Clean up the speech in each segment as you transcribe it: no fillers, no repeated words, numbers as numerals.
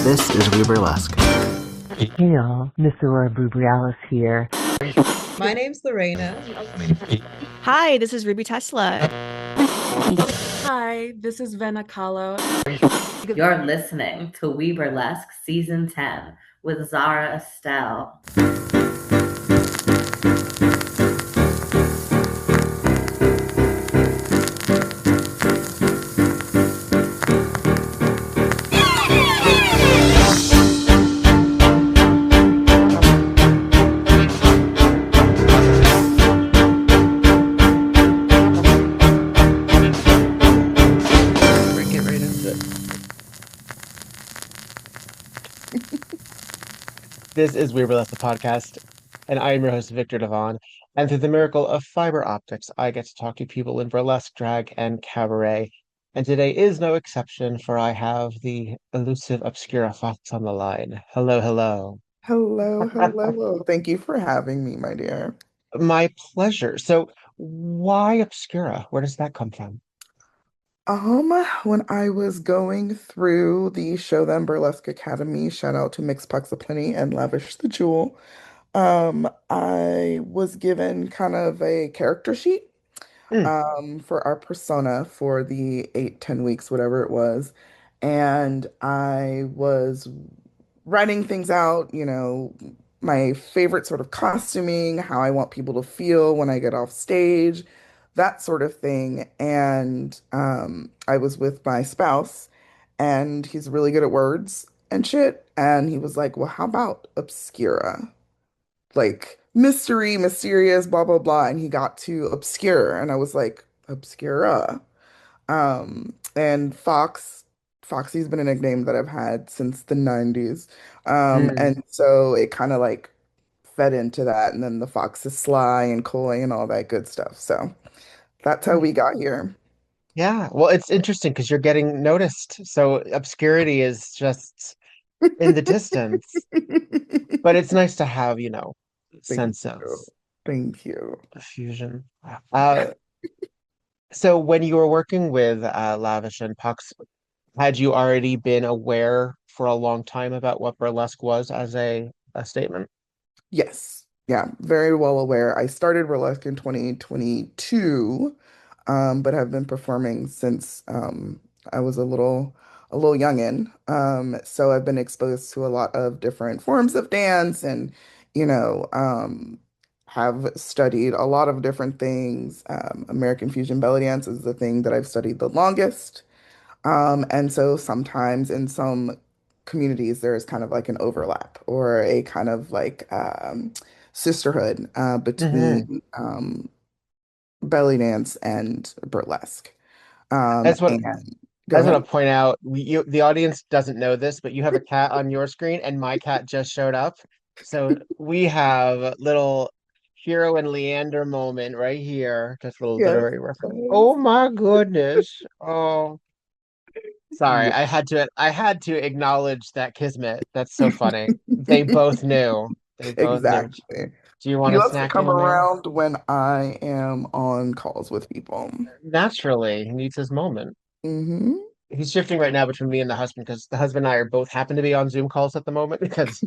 This is WEBurlesque. Hey y'all, Miss Aurora Borealis here. My name's Lorena. Hi, this is Ruby Tesla. Hi, this is Vena Kahlo. You're listening to WEBurlesque Season 10 with Zara Estelle. Get right into it. This is WEBurlesque, the podcast, and I am your host, Viktor Devonne. And through the miracle of fiber optics, I get to talk to people in burlesque, drag, and cabaret. And today is no exception, for I have the elusive Obscura Fox on the line. Hello, hello. Hello, hello. Thank you for having me, my dear. My pleasure. So, why Obscura? Where does that come from? When I was going through the Show Them Burlesque Academy, shout out to Mix Puxaplenty and Lavish the Jewel, I was given kind of a character sheet Hmm. for our persona for the 8, 10 weeks, whatever it was. And I was writing things out, my favorite sort of costuming, how I want people to feel when I get off stage, that sort of thing. And I was with my spouse, and he's really good at words and shit. And he was like, well, how about Obscura? Like mystery, mysterious, blah, blah, blah. And he got to obscure. And I was like, Obscura. And Foxy's been a nickname that I've had since the 90s. Hmm. And so it kind of like fed into that. And then the Fox is sly and coy and all that good stuff. So that's how we got here. Yeah, well, it's interesting because you're getting noticed. So obscurity is just in the distance, but it's nice to have, Thank sense of you. Thank you. fusion. Uh, so when you were working with Lavish and Pucks, had you already been aware for a long time about what burlesque was as a statement? Yes. Yeah, very well aware. I started burlesque in 2022, but have been performing since I was a little youngin. So I've been exposed to a lot of different forms of dance and, you know, um, have studied a lot of different things. American Fusion belly dance is the thing that I've studied the longest. And so sometimes in some communities, there is kind of like an overlap or a kind of like sisterhood Hmm. between belly dance and burlesque. That's what And I go just ahead. want to point out. The audience doesn't know this, but you have a cat on your screen, and my cat just showed up. So we have a little Hero and Leander moment right here. Just a little Yes. literary reference. Oh my goodness. Oh. Sorry, Yeah. I had to acknowledge that kismet. That's so funny. They both knew. They both knew. Exactly. Do you want He a loves to snack come in there? around when I am on calls with people. Naturally, he needs his moment. Hmm. He's shifting right now between me and the husband because the husband and I are both happen to be on Zoom calls at the moment because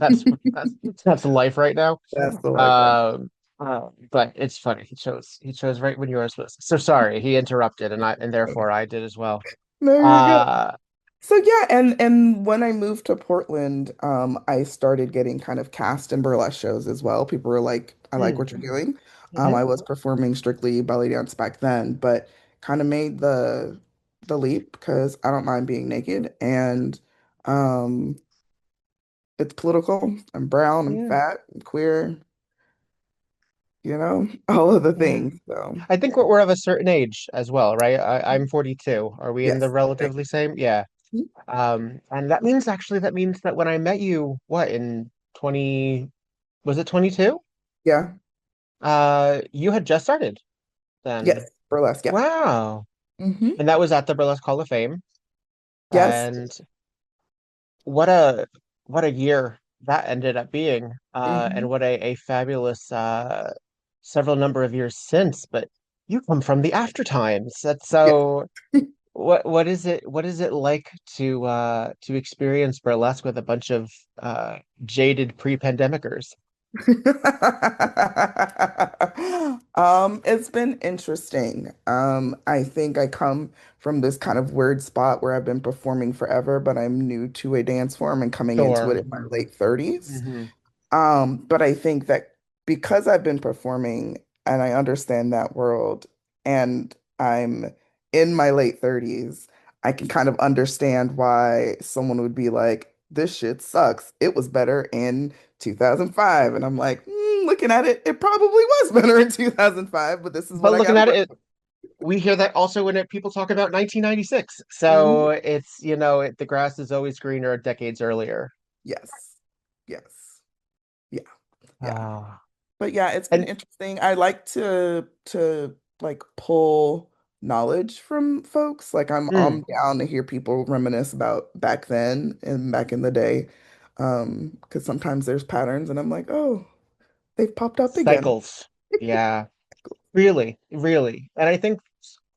that's life right now. That's the life right. Um, but it's funny. He chose right when you were supposed to. So sorry, he interrupted, and therefore I did as well. No, you're good. Uh, So yeah, and when I moved to Portland, I started getting kind of cast in burlesque shows as well. People were like, "I like hmm, what you're doing." mhm, I was performing strictly belly dance back then, but kind of made the leap because I don't mind being naked, and um, it's political. I'm brown, I'm yeah, fat, I'm queer, all of the yeah. things. So I think we're of a certain age as well, right? I'm 42. Are we in the yes, relatively same? Yeah. And that means that when I met you, what, in 20, was it 22? yeah, You had just started then. yes, burlesque, yeah. Wow. Hmm. And that was at the Burlesque Hall of Fame. Yes. And what a year that ended up being. Hmm. And what a fabulous several number of years since. But you come from the after times. That's Yes. so what is it like to experience burlesque with a bunch of jaded pre-pandemicers? It's been interesting. I think I come from this kind of weird spot where I've been performing forever, but I'm new to a dance form and coming into it Sure. in my late 30s. Hmm. But I think that because I've been performing and I understand that world and I'm in my late 30s, I can kind of understand why someone would be like, this shit sucks. It was better in 2005. And I'm like, looking at it, it probably was better in 2005, but this is what But I got looking to at work it, we hear that also when people talk about 1996. with. So it's, the grass is always greener decades earlier. Yes. Yes. Yeah. Yeah. Ah. But yeah, it's been And interesting. I like to like pull knowledge from folks. Like I'm mm, down to hear people reminisce about back then and back in the day. Because sometimes there's patterns and I'm like, oh, they've popped up again. cycles. Yeah. Really, really. And I think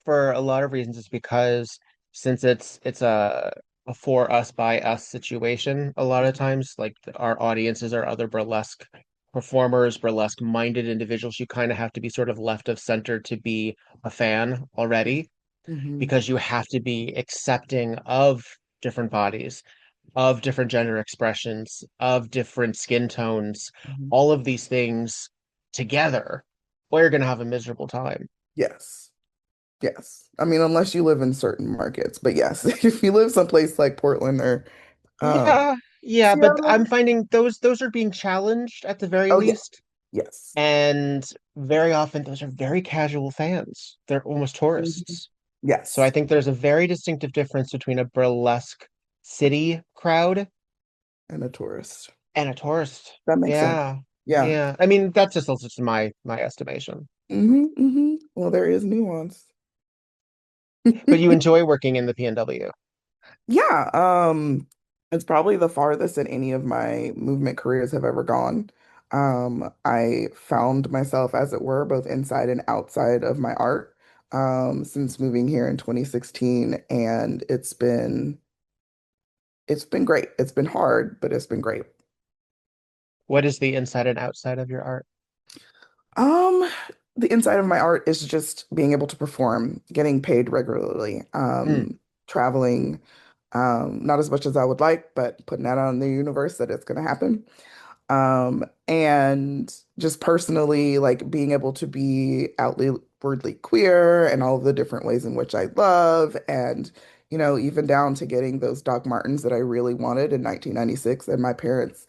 for a lot of reasons it's because since it's a for us by us situation a lot of times, like our audiences are other burlesque performers, burlesque minded individuals, you kind of have to be sort of left of center to be a fan already Hmm. because you have to be accepting of different bodies, of different gender expressions, of different skin tones, Hmm. all of these things together, or you're going to have a miserable time. Yes. Yes. I mean, unless you live in certain markets, but yes, if you live someplace like Portland or um Yeah, yeah, but Seattle. I'm finding those are being challenged at the very Oh yeah. least, Yes. and very often those are very casual fans. They're almost Mhm. tourists. So I Yes. think there's a very distinctive difference between a burlesque city crowd And a tourist. and a tourist. That makes sense. Yeah. Yeah. Yeah. I mean, that's just also just my estimation. Well, there is nuance. But you enjoy working in the PNW. Yeah, it's probably the farthest that any of my movement careers have ever gone. I found myself, as it were, both inside and outside of my art, since moving here in 2016, and it's been great. It's been hard, but it's been great. What is the inside and outside of your art? Um, the inside of my art is just being able to perform, getting paid regularly, Mm. traveling, not as much as I would like, but putting that out in the universe that it's going to happen. And just personally, like being able to be outwardly queer and all of the different ways in which I love, and even down to getting those Doc Martens that I really wanted in 1996, and my parents,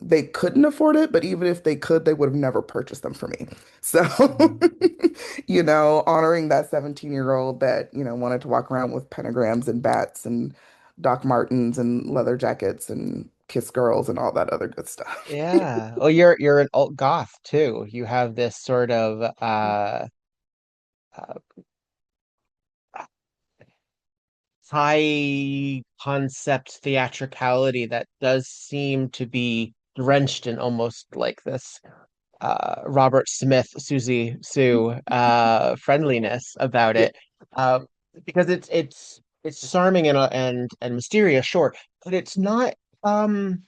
they couldn't afford it, but even if they could, they would have never purchased them for me. So, Mm. honoring that 17-year-old that, wanted to walk around with pentagrams and bats and Doc Martens and leather jackets and kiss girls and all that other good stuff. Yeah. Oh, you're an alt goth too. You have this sort of uh high concept theatricality that does seem to be drenched in almost like this Robert Smith, Susie Sue friendliness about Yeah. it. Um, because it's charming and mysterious, sure, but it's not um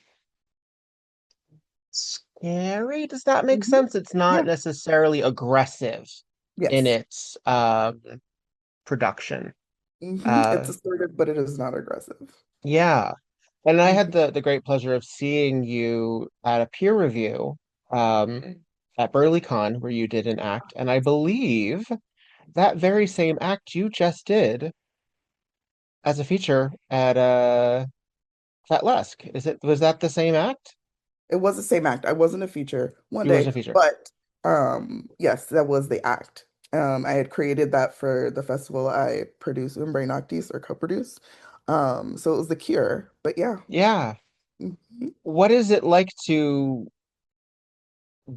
scary. Does that make Hmm. sense? It's not Yeah. necessarily aggressive in Yes. its production. It's Uh, assertive, but it is not aggressive. yeah. And I had Mhm. the great pleasure of seeing you at a peer review at BurlyCon where you did an act, and I believe that very same act you just did as a feature at Fatlesque. Was that the same act? It was the same act. I wasn't a feature one It was day, a feature. but yes, that was the act. I had created that for the festival I produce, Umbre Noctis, or co-produce. So it was The Cure. But yeah. Yeah. Mhm. What is it like to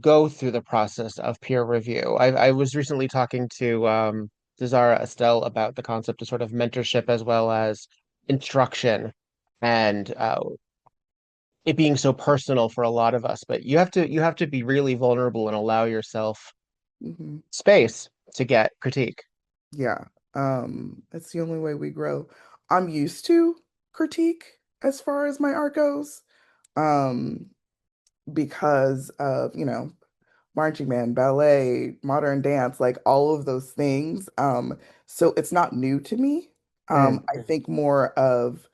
go through the process of peer review? I was recently talking to Zara Estelle about the concept of sort of mentorship as well as instruction and it being so personal for a lot of us. But you have to be really vulnerable and allow yourself Mhm. space to get critique. Yeah. It's the only way we grow. I'm used to critique as far as my art goes, um, because of, marching band, ballet, modern dance, like all of those things. So it's not new to me. Mm. I think more of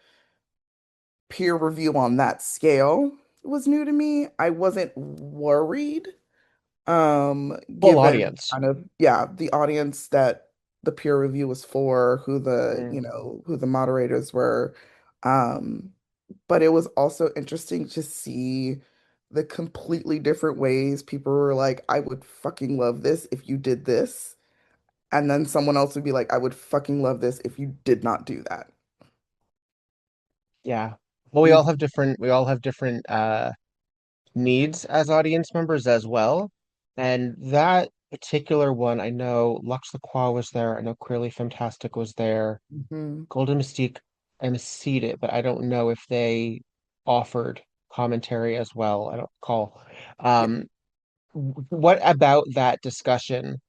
peer review on that scale was new to me. I wasn't worried, Full given audience. kind of, yeah, the audience that the peer review was for, who the, Mm. who the moderators were. Um, but it was also interesting to see the completely different ways people were like, I would fucking love this if you did this. And then someone else would be like, I would fucking love this if you did not do that. Yeah. Well, Mhm. we all have different needs as audience members as well. And that particular one, I know Lux Lacroix was there. I know Queerly Fantastic was there. Mhm. Golden Mystique emceed it, but I don't know if they offered commentary as well. I don't recall. Yeah. Um, what about that discussion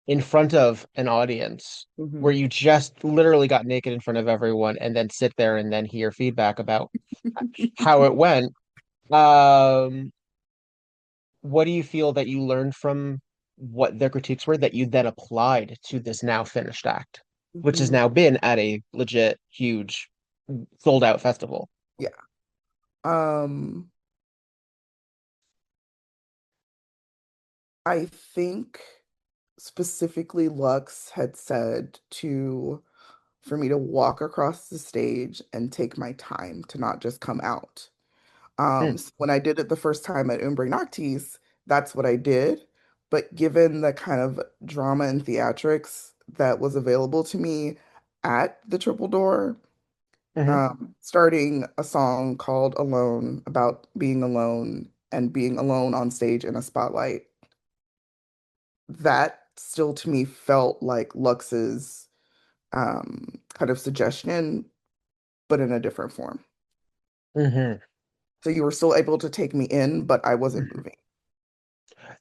in front of an audience where Mhm. you just literally got naked in front of everyone and then sit there and then hear feedback about how it went? Um, what do you feel that you learned from what their critiques were that you then applied to this now finished act, which has Mhm. now been at a legit huge sold out festival? Yeah. Um, I think specifically Lux had said to for me to walk across the stage and take my time to not just come out. Mm, So when I did it the first time at Umbre Noctis, that's what I did. But given the kind of drama and theatrics that was available to me at the Triple Door, hmm starting a song called Alone about being alone and being alone on stage in a spotlight, that still to me felt like Lux's kind of suggestion, but in a different form. hmm So you were still able to take me in, but I wasn't moving.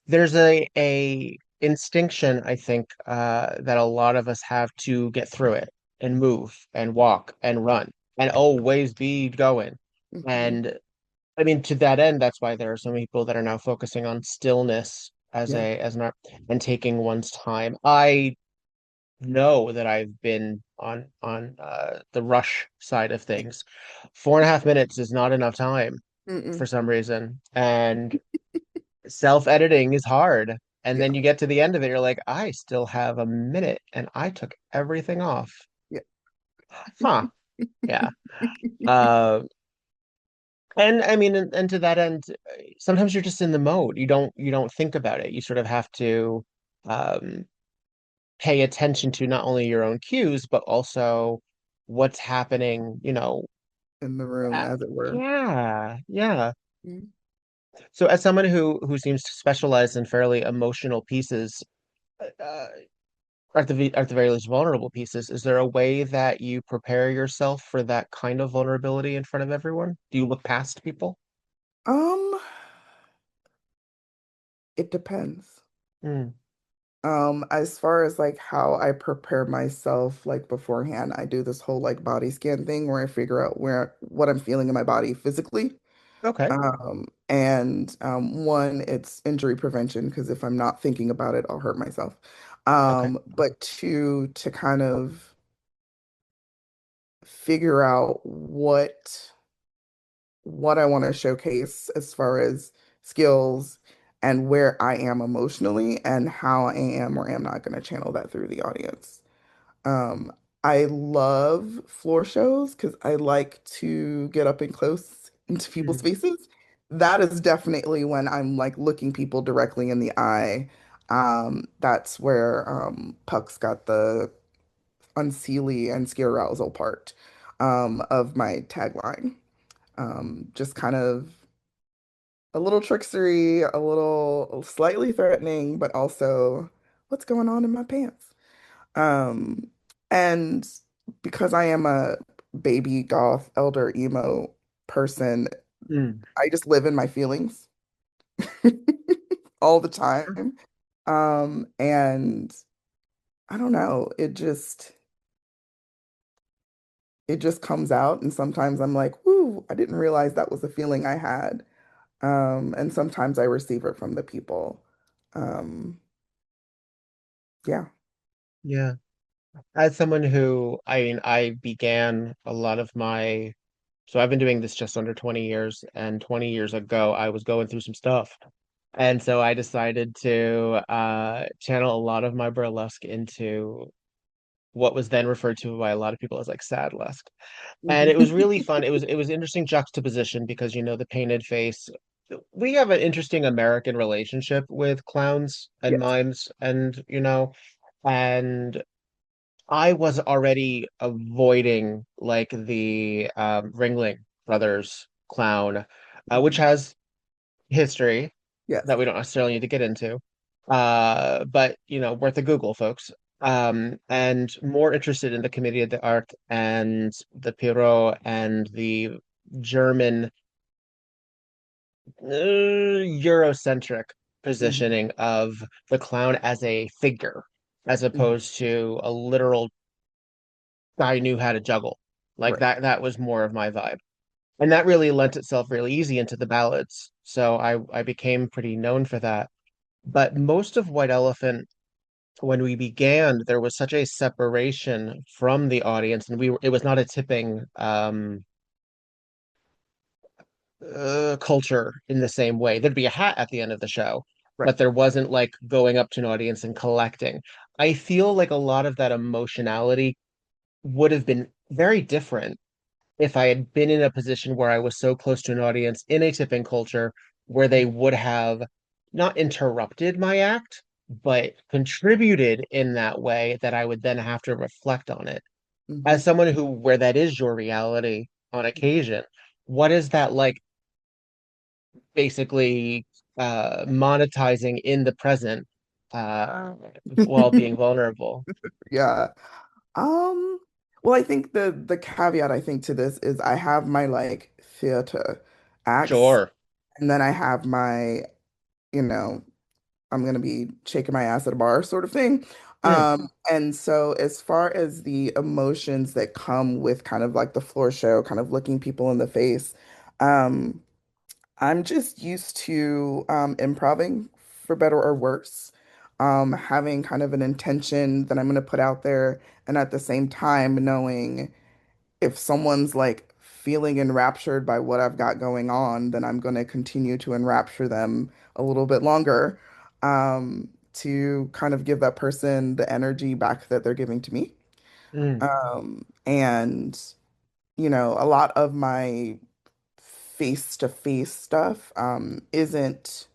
There's a instinction, I think, that a lot of us have to get through it and move and walk and run and always be going. Hmm. And I mean, to that end, that's why there are so many people that are now focusing on stillness Yeah. as an art and taking one's time. I know that I've been on the rush side of things. 4.5 minutes is not enough time for Mm-mm. some reason, and self-editing is hard. And Yeah. then you get to the end of it, you're like, I still have a minute, and I took everything off. Yeah. Huh? Yeah. Uh, and I mean, and to that end, sometimes you're just in the mode. You don't think about it. You sort of have to um, pay attention to not only your own cues, but also what's happening, In the room, as it were. yeah, yeah. Mhm. So as someone who seems to specialize in fairly emotional pieces, uh, at the very least vulnerable pieces, is there a way that you prepare yourself for that kind of vulnerability in front of everyone? Do you look past people? Um, it depends. Mm, As far as like how I prepare myself like beforehand, I do this whole like body scan thing where I figure out where what I'm feeling in my body physically. okay, And one, it's injury prevention because if I'm not thinking about it, I'll hurt myself. okay. But two, to kind of figure out what I want to showcase as far as skills and where I am emotionally and how I am or am not going to channel that through the audience. Um, I love floor shows because I like to get up and close into people's Mhm. faces. That is definitely when I'm like looking people directly in the eye. That's where Puck's got the unseelie and scare arousal part of my tagline. Just kind of a little trickstery, a little slightly threatening, but also what's going on in my pants. Um, and because I am a baby goth elder emo person, Mm. I just live in my feelings all the time. And I don't know, it just it just comes out, and sometimes I'm like, "Ooh, I didn't realize that was a feeling I had." And sometimes I receive it from the people. Um, yeah. Yeah. As someone who, I mean, I began a lot of my, so I've been doing this just under 20 years, and 20 years ago, I was going through some stuff. And so I decided to channel a lot of my burlesque into what was then referred to by a lot of people as like sadlesque. And it was really fun. It was interesting juxtaposition because the painted face. We have an interesting American relationship with clowns and Yes. mimes, and I was already avoiding like the Ringling Brothers clown, which Mhm. has history Yes. that we don't necessarily need to get into. But worth a Google, folks. And more interested in the Commedia dell'arte and the Pierrot and the German Eurocentric Mhm. positioning of the clown as a figure, as Mhm. opposed to a literal guy who knew how to juggle. Like Right. that was more of my vibe. And that really lent itself really easy into the ballads. So I became pretty known for that. But most of White Elephant, when we began, there was such a separation from the audience, and it was not a tipping culture in the same way. There'd be a hat at the end of the show, Right. but there wasn't like going up to an audience and collecting. I feel like a lot of that emotionality would have been very different if I had been in a position where I was so close to an audience in a tipping culture where they would have not interrupted my act, but contributed in that way that I would then have to reflect on it. Mhm. As someone who, where that is your reality on occasion, what is that like basically monetizing in the present while being vulnerable? Yeah. Um, well, I think the caveat I think to this is I have my like theater acts, Sure. and then I have my, you know, I'm gonna be shaking my ass at a bar sort of thing. Mm, And so as far as the emotions that come with kind of like the floor show, kind of looking people in the face, um, I'm just used to improving for better or worse. Having kind of an intention that I'm going to put out there, and at the same time knowing if someone's like feeling enraptured by what I've got going on, then I'm going to continue to enrapture them a little bit longer, to kind of give that person the energy back that they're giving to me. mm. And a lot of my face-to-face stuff isn't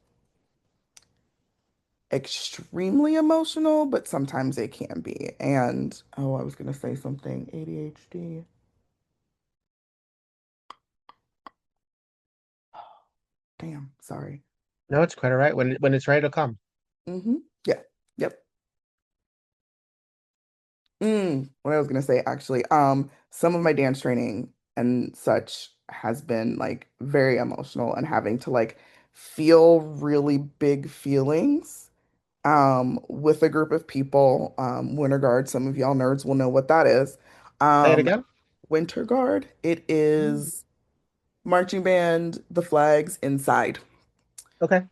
extremely emotional, but sometimes it can be. And oh, I was gonna say something. ADHD. Damn, sorry. No, it's quite all right. When it's right, it'll come. Yeah. Yep. What I was gonna say actually, some of my dance training and such has been like very emotional and having to like feel really big feelings with a group of people. Winter Guard, some of y'all nerds will know what that is. Say it Um, again. Winter Guard, it Mm. is marching band, the flags inside. Okay.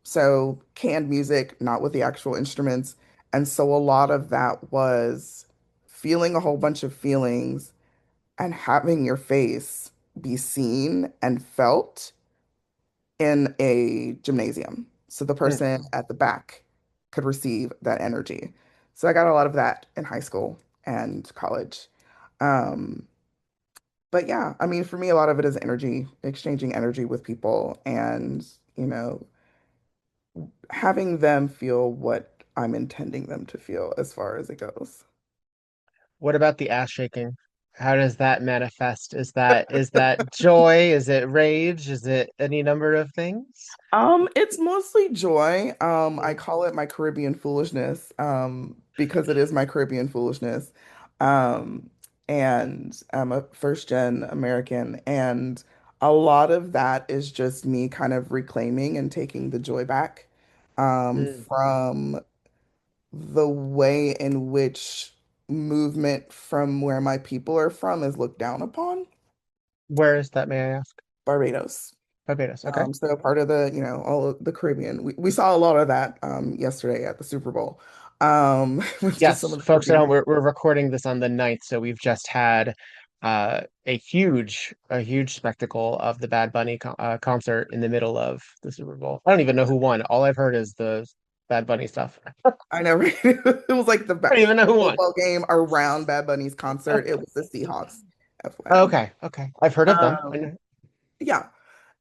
So canned music, not with the actual instruments. And so a lot of that was feeling a whole bunch of feelings and having your face be seen and felt in a gymnasium. So the Mm. person at the back could receive that energy. So I got a lot of that in high school and college. Um, but yeah, I mean, for me, a lot of it is energy, exchanging energy with people and, you know, having them feel what I'm intending them to feel as far as it goes. What about the ass shaking? How does that manifest? Is that joy? Is it rage? Is it any number of things? It's mostly joy. I Mm. call it my Caribbean foolishness, because it is my Caribbean foolishness. Um, and I'm a first gen American, and a lot of that is just me kind of reclaiming and taking the joy back, Mm. from the way in which movement from where my people are from is looked down upon. Where is that, may I ask? Barbados. Barbados. Okay. So part of the, all of the Caribbean. We saw a lot of that yesterday at the Super Bowl. With just some Yes, of the folks at Caribbean home, people. we're recording this on the 9th, so we've just had a huge spectacle of the Bad Bunny concert in the middle of the Super Bowl. I don't even know who won. All I've heard is the Bad Bunny stuff. I I know, right? It was like don't even know the who won. football game around Bad Bunny's concert. It was the Seahawks, FYI. Okay, okay. I've heard of them. I Um, know. yeah.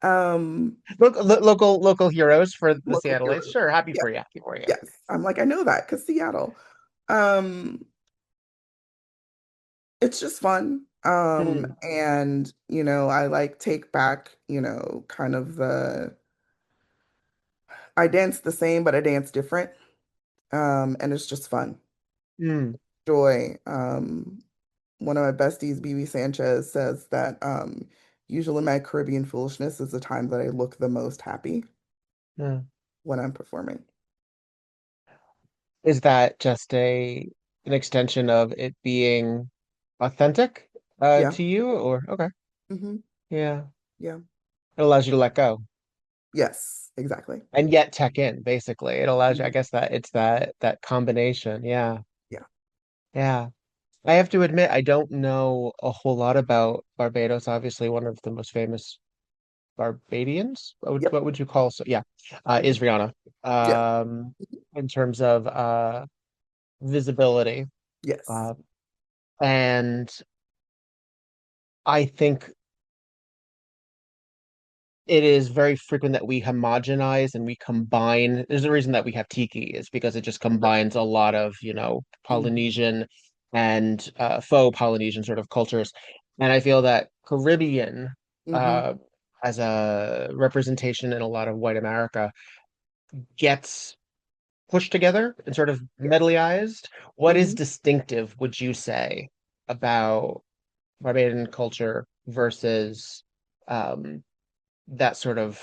Um, Local heroes for the Local Seattleites. heroes. Sure, happy Yeah, for you. Happy for you. yes. I'm like, I know that because Seattle. Um, it's just fun. Hmm. And I like take back, kind of I dance the same, but I dance different. And it's just fun. Hmm. Joy. One of my besties, BB Sanchez, says that usually my Caribbean foolishness is the time that I look the most happy Hmm. when I'm performing. Is that just an extension of it being authentic Yeah. to you, or okay? Hmm. Yeah, Yeah. it allows you to let go Yes, exactly. and yet tech in, basically. It allows you, I Mhm. guess that it's that combination. Yeah, Yeah. yeah. I have to admit, I don't know a whole lot about Barbados. Obviously, one of the most famous Barbadians. Yep. What would you call so? Yeah, is Mhm. Rihanna. Yeah. In terms of visibility, Yes. uh, and I think it is very frequent that we homogenize and we combine. There's a reason that we have tiki is because it just combines a lot of, Mhm. Polynesian and faux Polynesian sort of cultures. And I feel that Caribbean, Hmm. uh, as a representation in a lot of white America, gets pushed together and sort of Yes. medleyized. What is Hmm. distinctive, would you say, about Barbadian culture versus um, that sort of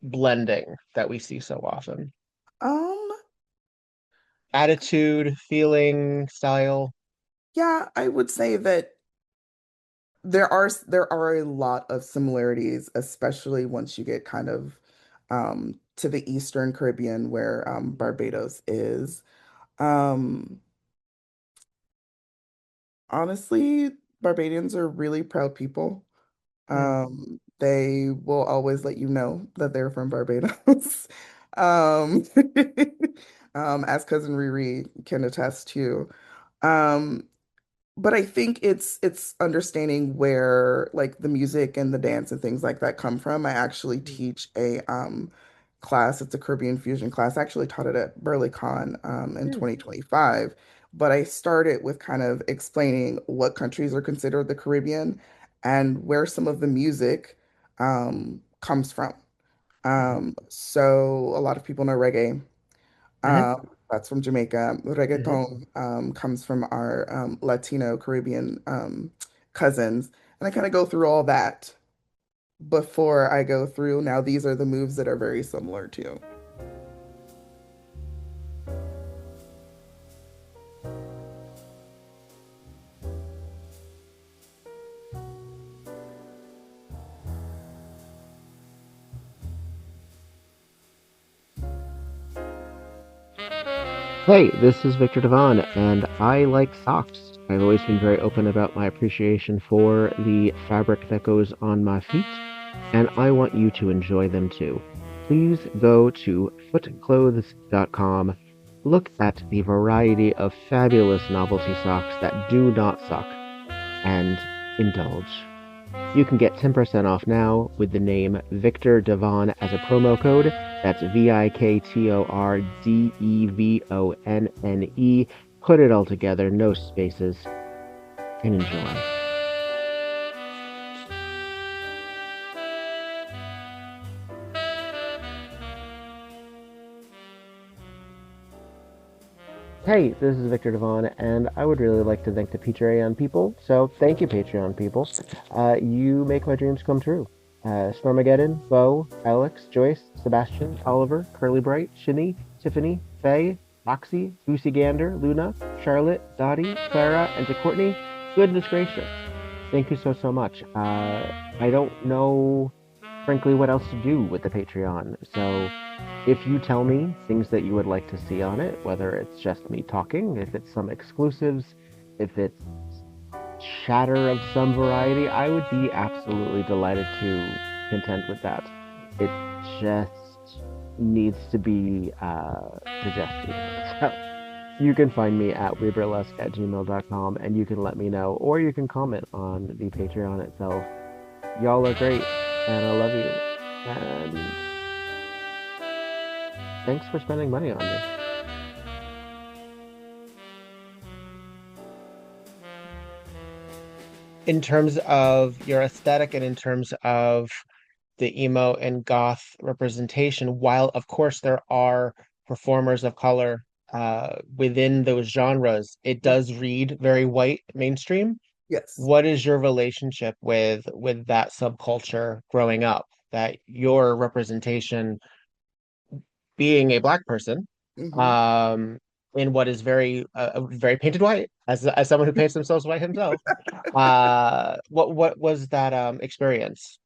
blending that we see so often? Um, Attitude, feeling, style. yeah, I would say that there are a lot of similarities, especially once you get kind of to the Eastern Caribbean where Barbados is. Um, Honestly, Barbadians are really proud people. Hmm. They will always let you know that they're from Barbados. Um, as cousin Riri can attest to. Um, but I think it's understanding where like the music and the dance and things like that come from. I actually teach a class. It's a Caribbean fusion class. I actually taught it at BurlesqueCon in Hmm. 2025. But I started with kind of explaining what countries are considered the Caribbean and where some of the music comes from. So a lot of people know reggae. Hmm. That's from Jamaica. Hmm. Reggaeton comes from our Latino Caribbean cousins. And I kind of go through all that before I go through. Now, these are the moves that are very similar to. Hey, this is Victor Devonne, and I like socks. I've always been very open about my appreciation for the fabric that goes on my feet, and I want you to enjoy them too. Please go to footclothes.com, look at the variety of fabulous novelty socks that do not suck, and indulge. You can get 10% off now with the name Victor Devonne as a promo code. That's VIKTORDEVONNE. Put it all together, no spaces, and enjoy. Hey, this is Victor Devon, and I would really like to thank the Patreon people. So thank you, Patreon people. You make my dreams come true. Stormageddon, Bo, Alex, Joyce, Sebastian, Oliver, Curly Bright, Shini, Tiffany, Faye, Foxy, Lucy Gander, Luna, Charlotte, Dottie, Clara, and to Courtney, goodness gracious. Thank you so, so much. I don't know, frankly, what else to do with the Patreon. So if you tell me things that you would like to see on it, whether it's just me talking, if it's some exclusives, if it's chatter of some variety, I would be absolutely delighted to contend with that. It just needs to be digested. So you can find me at WeBurlesque@gmail.com and you can let me know, or you can comment on the Patreon itself. Y'all are great, and I love you. And thanks for spending money on me. In terms of your aesthetic and in terms of the emo and goth representation, while of course there are performers of color within those genres, it does read very white mainstream. Yes. What is your relationship with that subculture growing up? That your representation being a black person, Hmm. um, in what is very painted white, as someone who paints themselves white himself. What was that experience?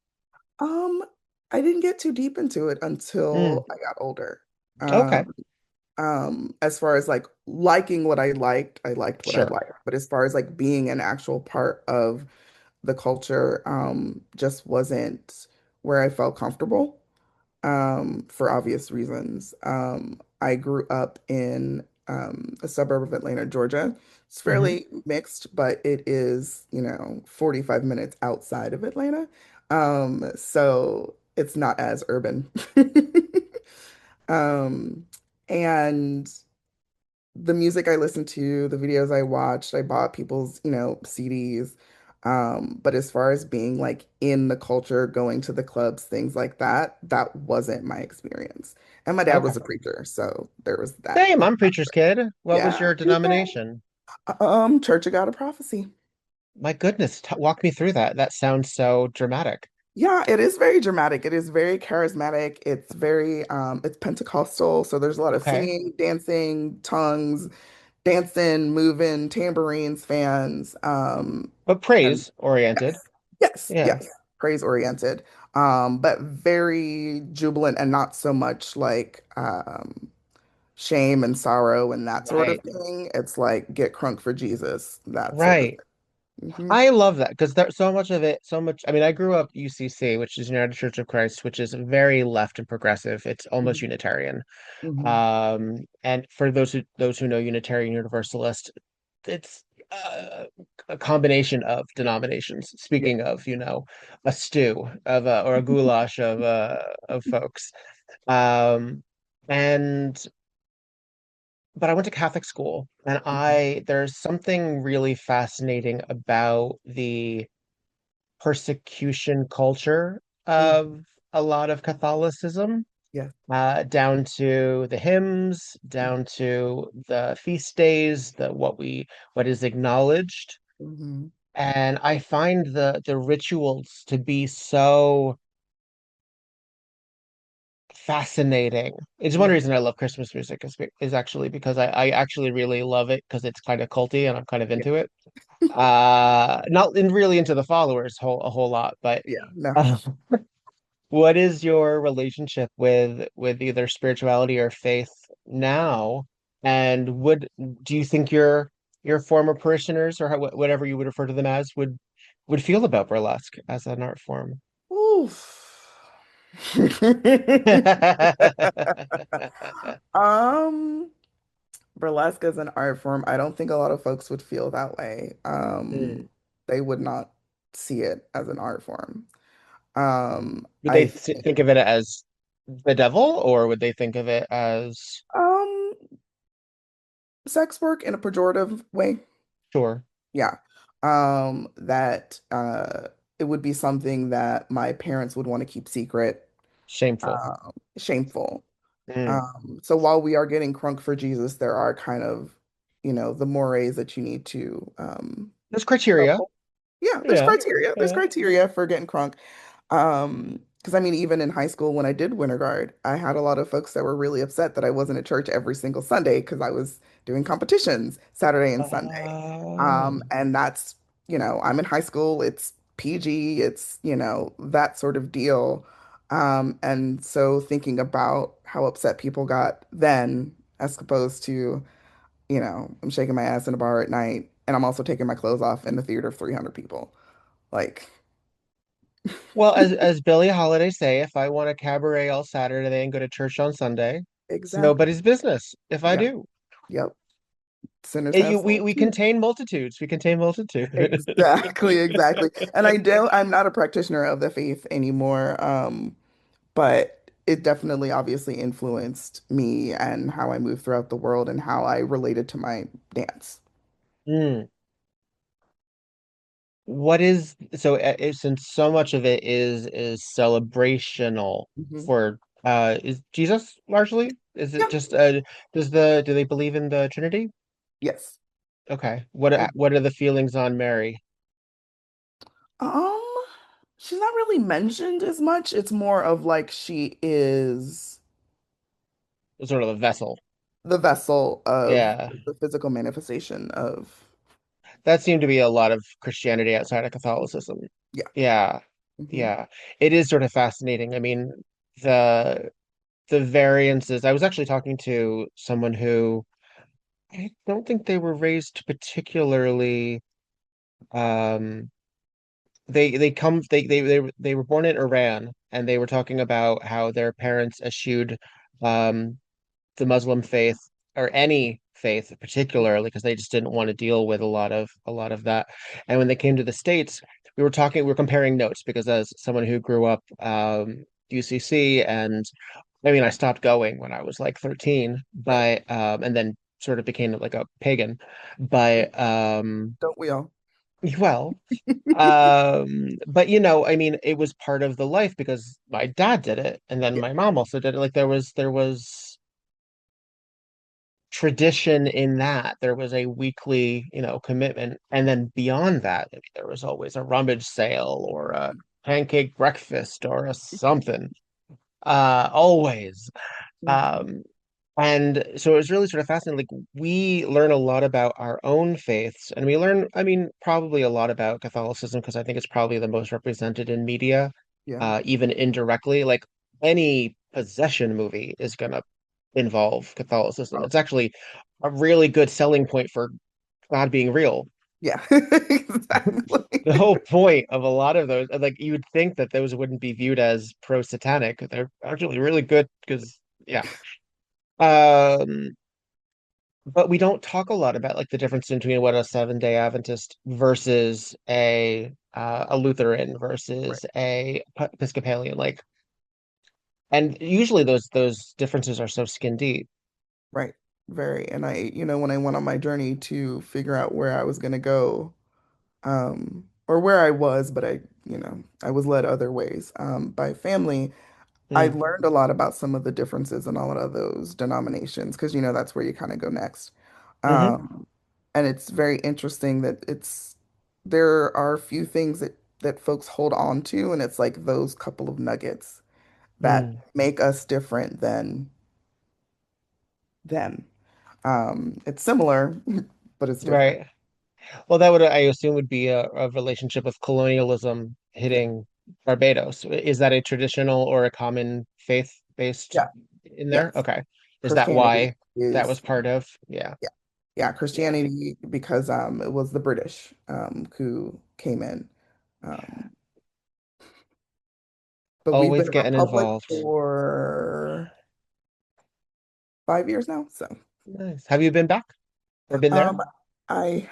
Um, I didn't get too deep into it Mm, until I got older. okay, Um, as far as like liking what I liked what I sure. liked. But as far as like being an actual part of the culture, just wasn't where I felt comfortable, for obvious reasons. I grew up in a suburb of Atlanta, Georgia. It's Hmm. fairly mixed, but it is, 45 minutes outside of Atlanta. So it's not as urban. Um, and the music I listened to, the videos I watched, I bought people's, CDs. But as far as being like in the culture, going to the clubs, things like that, that wasn't my experience. And my dad Okay. was a preacher, so there was that. Same, I'm preacher's kid. What was Yeah, your yeah. denomination? Church of God of Prophecy. My goodness, walk me through that. That sounds so dramatic. Yeah, it is very dramatic. It is very charismatic. It's very it's Pentecostal, so there's a lot of Okay. singing, dancing, tongues, dancing, moving, tambourines, fans. But And praise oriented. yes, yes, Yeah. yes, praise oriented. But very jubilant and not so much like shame and sorrow and that sort of Right. thing. It's like get crunk for Jesus, that sort of Right. thing. Hmm. I love that because there's so much of it, so much. I mean, I grew up UCC, which is United Church of Christ, which is very left and progressive. It's almost Unitarian. Hmm. And for those who know Unitarian Universalist, it's a combination of denominations. Yeah. Speaking of, a stew of or a goulash of folks. Um, and but I went to Catholic school, and Mhm. there's something really fascinating about the persecution culture Mhm. of a lot of Catholicism, Yeah. down to the hymns, down to the feast days, what is acknowledged. Hmm. And I find the rituals to be so fascinating. It's one Yeah. reason I love Christmas music is actually because I actually really love it because it's kind of culty and I'm kind of Yeah. into it. Not in really into the followers a whole lot, but Yeah. No. uh, what is your relationship with either spirituality or faith now? And do you think your former parishioners or whatever you would refer to them as would feel about burlesque as an art form? Oof. Um, Burlesque as an art form, I don't think a lot of folks would feel that way. Mm. They would not see it as an art form. Would they I think, think of it as the devil, or would they think of it as um, sex work in a pejorative way. sure, Yeah. That it would be something that my parents would want to keep secret, shameful? shameful. Mm. So while we are getting crunk for Jesus, there are kind of, the mores that you need to There's criteria. uphold. Yeah, there's Yeah, criteria. There's yeah. criteria for getting crunk. Because I mean, even in high school when I did winter guard, I had a lot of folks that were really upset that I wasn't at church every single Sunday because I was doing competitions Saturday and Sunday. Oh. And that's, I'm in high school, it's PG, it's, that sort of deal. And so thinking about how upset people got then, as opposed to, I'm shaking my ass in a bar at night and I'm also taking my clothes off in the theater of 300 people. Like, Well, as Billie Holiday say, if I want a cabaret all Saturday and go to church on Sunday, it's exactly. nobody's business if I Yep. do. Yep. Sinners have souls We too. contain multitudes. We contain multitudes. Exactly, exactly. And I'm not a practitioner of the faith anymore, but it definitely obviously influenced me and how I moved throughout the world and how I related to my dance. Mm. What is so since so much of it is celebrational Hmm. for is Jesus largely? Is it Yeah. just do they believe in the Trinity? Yes. Okay. Mhm. What are the feelings on Mary? Um, she's not really mentioned as much. It's more of like she is Sort of a vessel. the vessel of Yeah. the physical manifestation of, That seemed to be a lot of Christianity outside of Catholicism. yeah. Yeah. Hmm. Yeah. It is sort of fascinating. I mean, the the variances. I was actually talking to someone who I don't think they were raised particularly um they come they were born in Iran and they were talking about how their parents eschewed um the Muslim faith or any faith particularly because they just didn't want to deal with a lot of that. And when they came to the States, we were comparing notes because as someone who grew up UCC and I mean I stopped going when I was like 13, Right. but and then sort of became like a pagan. But Don't we all? well, but I mean, it was part of the life because my dad did it, and then Yeah. my mom also did it. Like there was tradition in that. There was a weekly, commitment, and then beyond that, I mean, there was always a rummage sale or a pancake breakfast or a something. Always. Mhm. Um, and so it was really sort of fascinating. Like we learn a lot about our own faiths, and we learn, I mean, probably a lot about Catholicism because I think it's probably the most represented in media, Yeah. even indirectly. Like any possession movie is gonna involve Catholicism. Oh, It's actually a really good selling point for God being real. yeah. The Exactly. whole point of a lot of those, like you would think that those wouldn't be viewed as pro-satanic. They're actually really good because, yeah. Um, but we don't talk a lot about like the difference between what a Seventh-day Adventist versus a Lutheran Right. versus a Episcopalian. Like, and usually those differences are so skin deep. Right. Very. And when I went on my journey to figure out where I was going to go, or where I was, but I was led other ways, by family. I Mm. learned a lot about some of the differences in all of those denominations because, that's where you kind of go next. Hmm. And it's very interesting that there are a few things that folks hold on to, and it's like those couple of nuggets that Mm. make us different than them. It's similar, but it's different. Right. Well, that would I assume would be a relationship with colonialism Yeah. hitting Barbados. Is that a traditional or a common faith based Yeah. in there? Yes. Okay. Is that Christianity why that was is, part of? Yeah. yeah. Yeah, Yeah. Christianity because it was the British who came in. Um, but we've been Always a getting republic involved. for 5 years now. So Nice. Have you been back or been there? um, I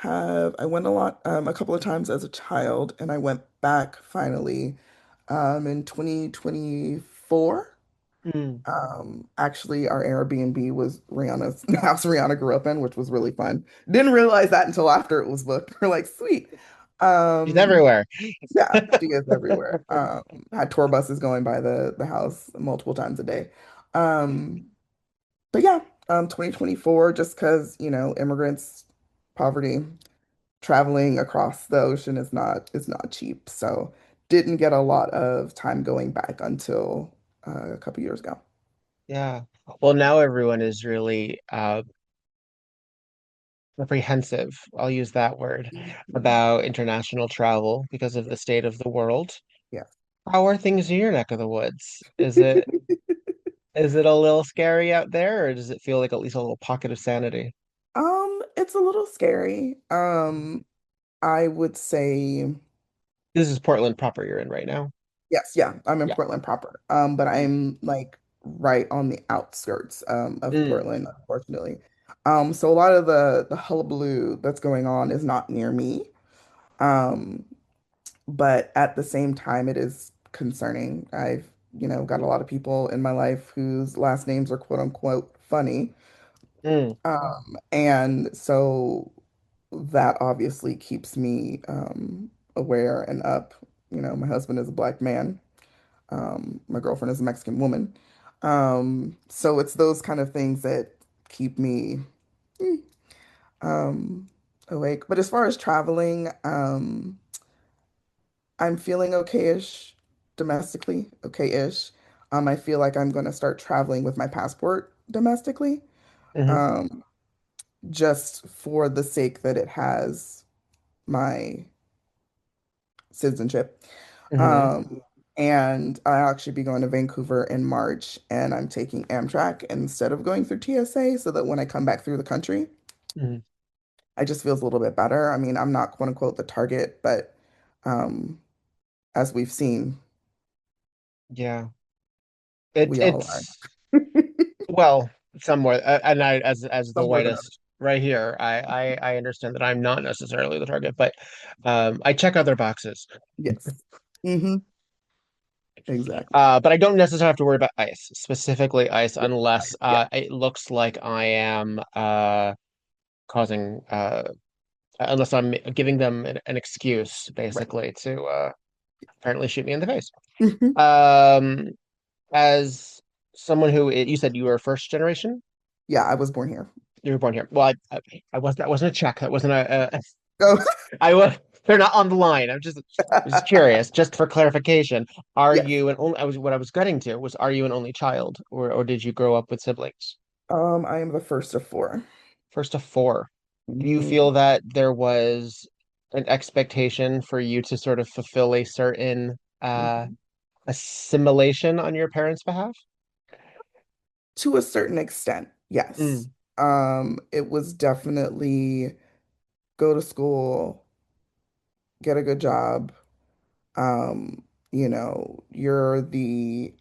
went a couple of times as a child, and I went back finally in 2024. Mm. Actually, our Airbnb was Rihanna's house Rihanna grew up in, which was really fun. Didn't realize that until after it was booked. We're like, sweet. She's Um, everywhere. yeah, she is everywhere. Had tour buses going by the house multiple times a day. Um, but yeah, 2024, just because, immigrants, poverty, traveling across the ocean is not cheap. So didn't get a lot of time going back until a couple years ago. Yeah. Well, now everyone is really apprehensive, I'll use that word, Mhm. about international travel because of Yeah, the state of the world. yeah. How are things in your neck of the woods? Is it a little scary out there, or does it feel like at least a little pocket of sanity? It's a little scary. I would say This is Portland proper you're in right now. yes, yeah, I'm in Yeah. Portland proper. But Mm. I'm like right on the outskirts of Mm. Portland, unfortunately. So a lot of the hullabaloo that's going on is not near me. Um, but at the same time, it is concerning. I've, got a lot of people in my life whose last names are quote unquote funny. Mm. And so that obviously keeps me aware and up. My husband is a black man. My girlfriend is a Mexican woman. So it's those kind of things that keep me mm, um, awake. But as far as traveling, I'm feeling okay-ish domestically, okay-ish. I feel like I'm going to start traveling with my passport domestically, Hmm. um, just for the sake that it has my citizenship. Hmm. Um, and I'll actually be going to Vancouver in March, and I'm taking Amtrak instead of going through TSA so that when I come back through the country, Hmm. I just feels a little bit better. I mean, I'm not quote unquote the target, but um, as we've seen, Yeah. It we all are. it's well, somewhere, and I, as the Some more than others. whitest right here, I understand that I'm not necessarily the target, but I check other boxes. Yes. Exactly. But I don't necessarily have to worry about ice, specifically ice, unless Yeah. it looks like I am causing unless I'm giving them an excuse, Right. basically, to apparently shoot me in the face. Mhm. Um, as someone who you said you were first generation, Yeah, I was born here. you were born here. Well, I wasn't. That wasn't a check. That wasn't a Oh, I was. They're not on the line. I'm just curious, just for clarification. Are yes. you an only? What I was getting to was, are you an only child, or did you grow up with siblings? I am the first of four. First of four. Do you Mhm. feel that there was an expectation for you to sort of fulfill a certain Mhm. assimilation on your parents' behalf? To a certain extent, yes. Mm. It was definitely go to school, get a good job. Um, you're the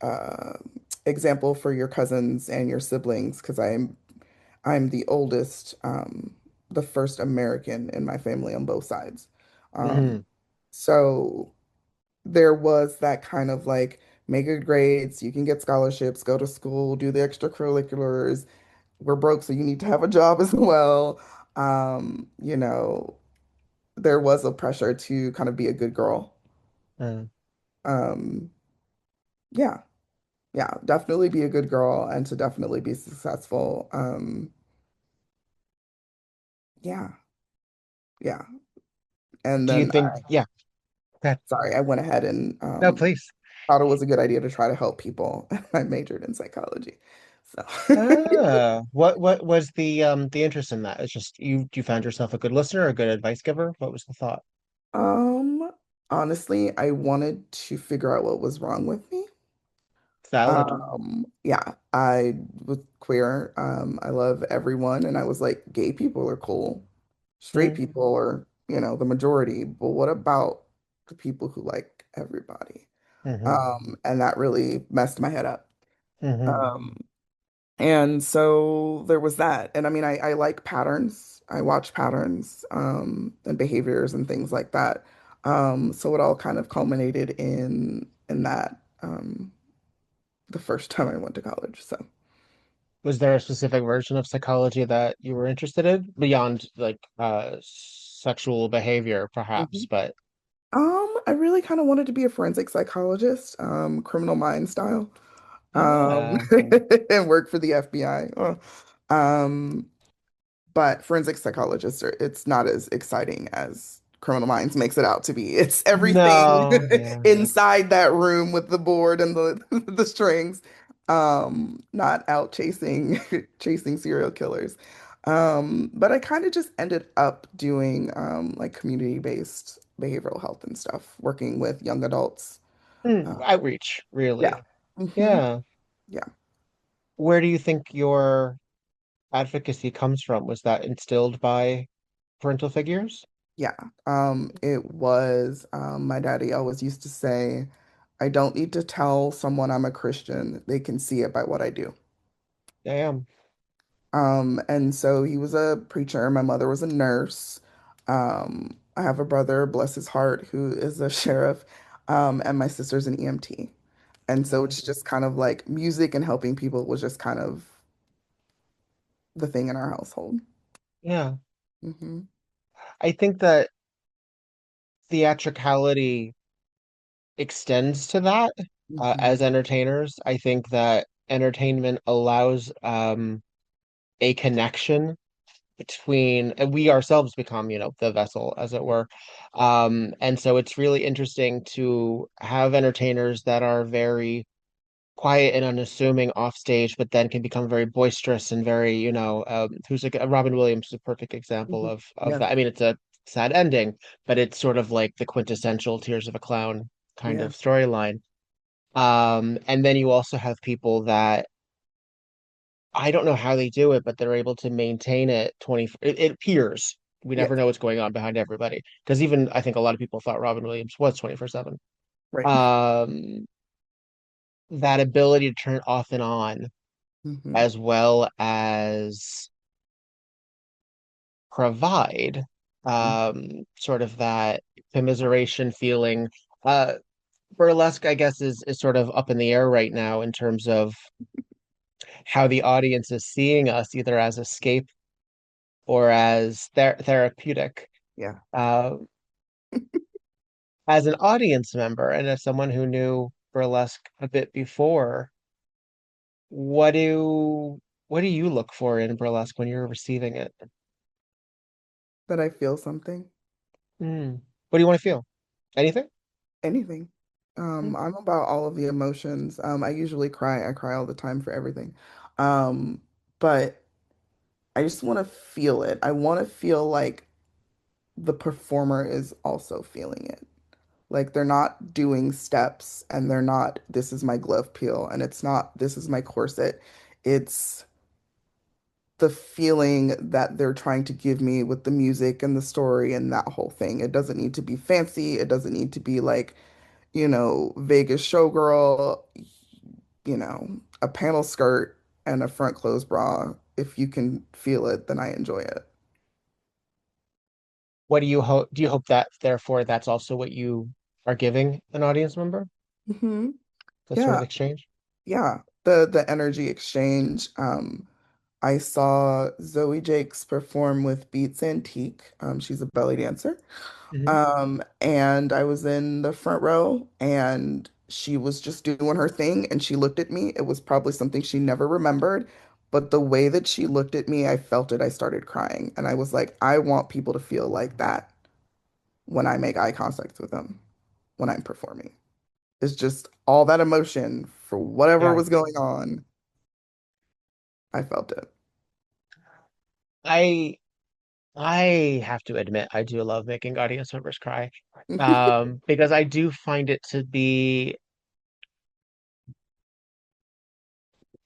example for your cousins and your siblings because I'm the oldest, the first American in my family on both sides. Hmm. So there was that kind of like make good grades, you can get scholarships, go to school, do the extracurriculars. We're broke, so you need to have a job as well. Um, you know, there was a pressure to kind of be a good girl. Mm. Um, yeah, yeah, definitely be a good girl and to definitely be successful. Yeah, yeah. And Do you then think, yeah, that, sorry, I went ahead and no, please. thought it was a good idea to try to help people. I majored in psychology. So, What was the interest in that? It's just you found yourself a good listener, a good advice giver? What was the thought? um, honestly, I wanted to figure out what was wrong with me. Valid. Yeah, I was queer. I love everyone, and I was like, gay people are cool. Straight Mm. people are, the majority. But what about the people who like everybody? Hmm. And that really messed my head up. Hmm. Um, And so there was that. And I mean, I like patterns. I watch patterns and behaviors and things like that. So it all kind of culminated in that the first time I went to college. So Was there a specific version of psychology that you were interested in beyond like sexual behavior, perhaps? Mhm. But I really kind of wanted to be a forensic psychologist, criminal mind style, um, ah, and work for the FBI. Um, but forensic psychologists are it's not as exciting as Criminal Minds makes it out to be. It's everything No, yeah. inside that room with the board and the the strings. Not out chasing chasing serial killers. But I kind of just ended up doing like community-based behavioral health and stuff, working with young adults. Outreach, Yeah. really. hmm Yeah. Yeah. Where do you think your advocacy comes from? Was that instilled by parental figures? Yeah. It was my daddy always used to say, I don't need to tell someone I'm a Christian. They can see it by what I do. Damn. And so he was a preacher. My mother was a nurse. I have a brother, bless his heart, who is a sheriff, and my sister's an EMT. And so it's just kind of like music and helping people was just kind of the thing in our household. Yeah. hmm I think that theatricality extends to that as hmm entertainers. I think that entertainment allows a connection between, and we ourselves become, the vessel, as it were. And so it's really interesting to have entertainers that are very quiet and unassuming off stage, but then can become very boisterous and very, who's like Robin Williams is a perfect example hmm of Yes. that. I mean, it's a sad ending, but it's sort of like the quintessential Tears of a Clown kind Yeah. of storyline. And then you also have people that I don't know how they do it, but they're able to maintain it 20, it appears. We never Yes. know what's going on behind everybody. Because even I think a lot of people thought Robin Williams was 24/7. Right. Um, that ability to turn off and on, hmm as well as provide sort of that commiseration feeling. Uh, Burlesque, I guess, is sort of up in the air right now in terms of how the audience is seeing us, either as escape or as therapeutic. Yeah. Uh, as an audience member and as someone who knew burlesque a bit before, what do what do you look for in burlesque when you're receiving it? That I feel something, What do you want to feel? Anything? anything. Mm. I'm about all of the emotions. I usually cry. I cry all the time for everything. Um, but I just want to feel it. I want to feel like the performer is also feeling it. Like they're not doing steps and they're not, this is my glove peel and it's not, this is my corset. It's the feeling that they're trying to give me with the music and the story and that whole thing. It doesn't need to be fancy. It doesn't need to be like, Vegas showgirl, a panel skirt and a front closed bra. If you can feel it, then I enjoy it. What do you hope? Do you hope that therefore that's also what you are giving an audience member? hmm That sort Yeah, of exchange? yeah. The energy exchange. I saw Zoe Jakes perform with Beats Antique. She's a belly dancer. Hmm. And I was in the front row and she was just doing her thing and she looked at me. It was probably something she never remembered, but the way that she looked at me, I felt it. I started crying. And I was like, I want people to feel like that when I make eye contact with them, when I'm performing. It's just all that emotion for whatever Yeah. was going on. I felt it. I I have to admit I do love making audience members cry. Because I do find it to be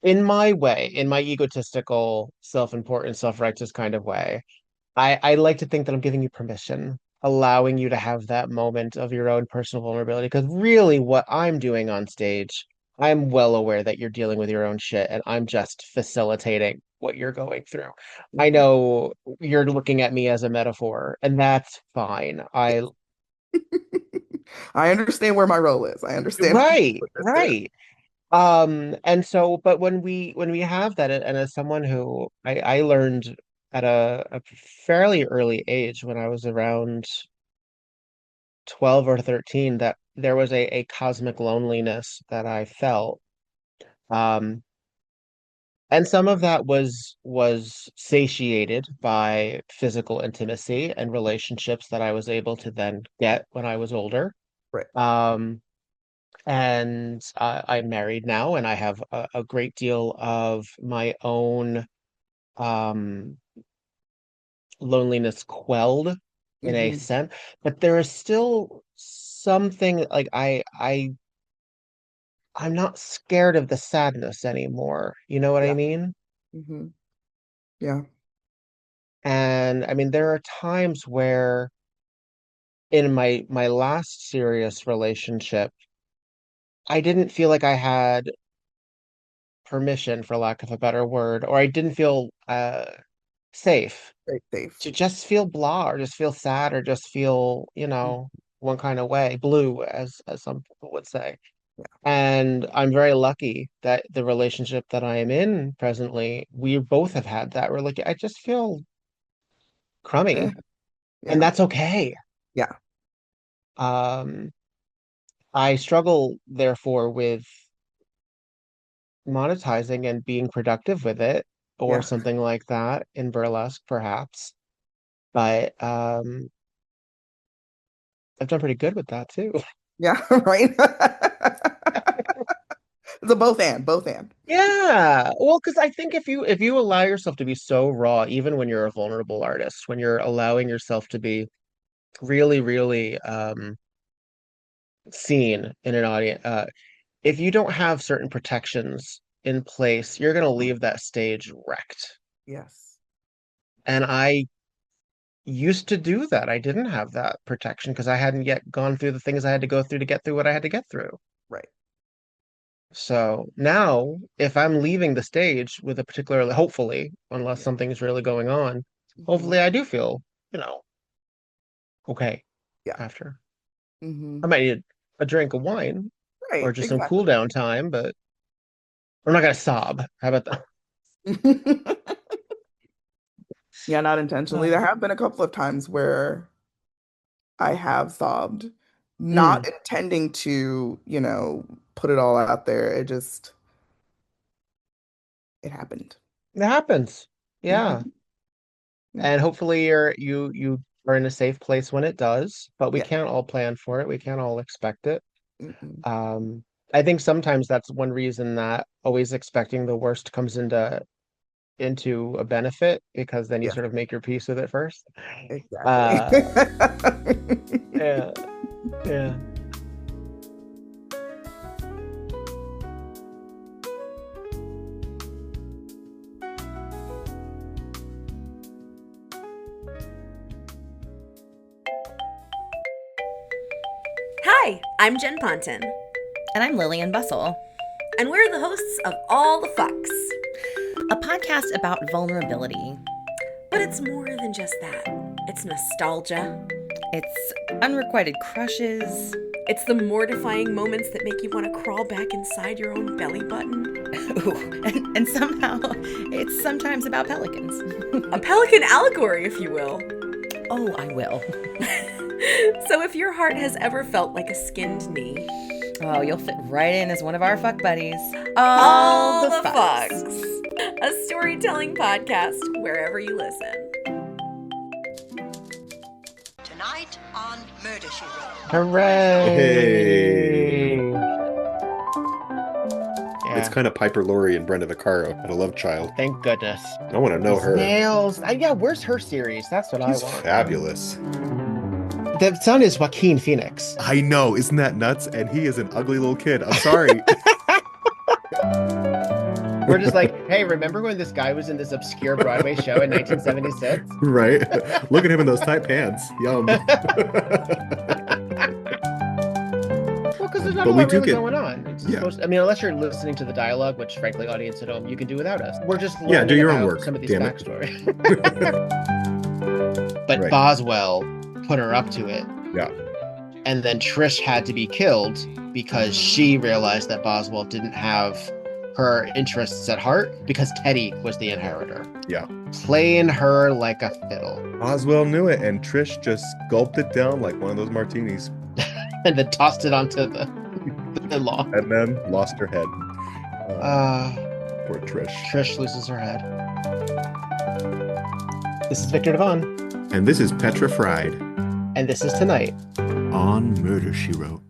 in my way, in my egotistical, self-important, self-righteous kind of way. I like to think that I'm giving you permission, allowing you to have that moment of your own personal vulnerability. Because really, what I'm doing on stage, I'm well aware that you're dealing with your own shit, and I'm just facilitating what you're going through. I know you're looking at me as a metaphor, and that's fine. I understand where my role is. I understand Right, what this is. right. And so, but when we have that, and as someone who I learned at a fairly early age when I was around 12 or 13 that there was a cosmic loneliness that I felt. Um, And some of that was satiated by physical intimacy and relationships that I was able to then get when I was older. Right. And I'm married now, and I have a great deal of my own um, loneliness quelled in a Hmm. sense. But there is still something like I'm not scared of the sadness anymore. You know what I Yeah. mean? Hmm. Yeah. And I mean, there are times where in my last serious relationship, I didn't feel like I had permission, for lack of a better word, or I didn't feel safe Very safe. to just feel blah or just feel sad or just feel, Mm. one kind of way, blue, as some people would say. Yeah. And I'm very lucky that the relationship that I am in presently, we both have had that. We're like, I just feel Eh, crummy, and yeah. that's okay. Yeah. Um, I struggle, therefore, with monetizing and being productive with it, or Yeah. something like that in burlesque, perhaps. But I've done pretty good with that too. Yeah. Right. It's a both and. Yeah. Well, because I think if you allow yourself to be so raw, even when you're a vulnerable artist, when you're allowing yourself to be really, really seen in an audience, if you don't have certain protections in place, you're gonna Mhm. leave that stage wrecked. Yes. And I used to do that. I didn't have that protection because I hadn't yet gone through the things I had to go through to get through what I had to get through. Right. So now, if I'm leaving the stage with a particular, hopefully, unless Yeah. something's really going on, Hmm. hopefully I do feel, okay Yeah. after. Hmm. I might need a drink of wine or Right. just some cool Exactly. down time, but I'm not gonna sob. How about that? Yeah, not intentionally. There have been a couple of times where I have sobbed, not Mm, intending to, put it all out there. It happened. it happens. Yeah. Hmm. Yeah. And hopefully you are in a safe place when it does, but we Yeah. can't all plan for it. We can't all expect it. Mm-mm. Um, I think sometimes that's one reason that always expecting the worst comes into a benefit, because then you Yes, sort of make your peace with it first. exactly. Uh, yeah, yeah. Hi, I'm Jen Ponton, And I'm Lillian Bustle, and we're the hosts of All the Fucks. a podcast about vulnerability. But it's more than just that. It's nostalgia. It's unrequited crushes. It's the mortifying moments that make you want to crawl back inside your own belly button. Ooh, and somehow it's sometimes about pelicans. A pelican allegory, if you will. Oh, I will. So if your heart has ever felt like a skinned knee, Oh, you'll fit right in as one of our fuck buddies. All the Fucks. A storytelling podcast wherever you listen. Tonight on Murder, She Wrote. Hooray! Hey. It's Yeah, kind of Piper Laurie and Brenda Vaccaro at A Love Child. thank goodness. I want to know her. Nails. Yeah, where's her series? That's what I She's want. fabulous. The son is Joaquin Phoenix. I know, isn't that nuts? And he is an ugly little kid. I'm sorry. We're just like, hey, remember when this guy was in this obscure Broadway show in 1976? Right? Look at him in those tight pants. Yum. Well, because there's not But a we lot do really get- going on. It's Yeah. supposed I mean, unless you're listening to the dialogue, which frankly, audience at home, you can do without us. We're just Yeah, do learning your own about work, some of these damn it. backstory. But Right. Boswell put her up to it. Yeah. And then Trish had to be killed because she realized that Boswell didn't have her interests at heart because Teddy was the inheritor. Yeah. Playing her like a fiddle. Oswell knew it, and Trish just gulped it down like one of those martinis. And then tossed it onto the law. And then lost her head. support Trish. Trish loses her head. This is Viktor Devonne. And this is Petra Fried. And this is Tonight on Murder, She Wrote.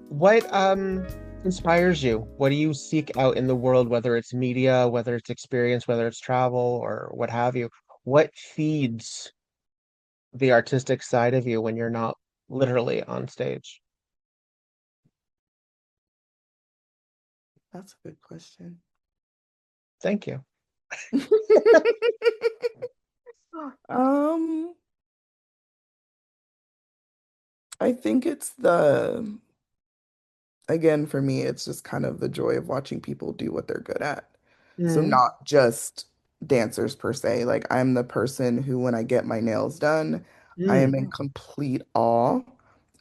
What inspires you? What do you seek out in the world, whether it's media, whether it's experience, whether it's travel, or what have you? What feeds the artistic side of you when you're not literally on stage? That's a good question. Thank you. I think it's again, for me, it's just kind of the joy of watching people do what they're good at. So not just dancers per se. Like I'm the person who, when I get my nails done, I am in complete awe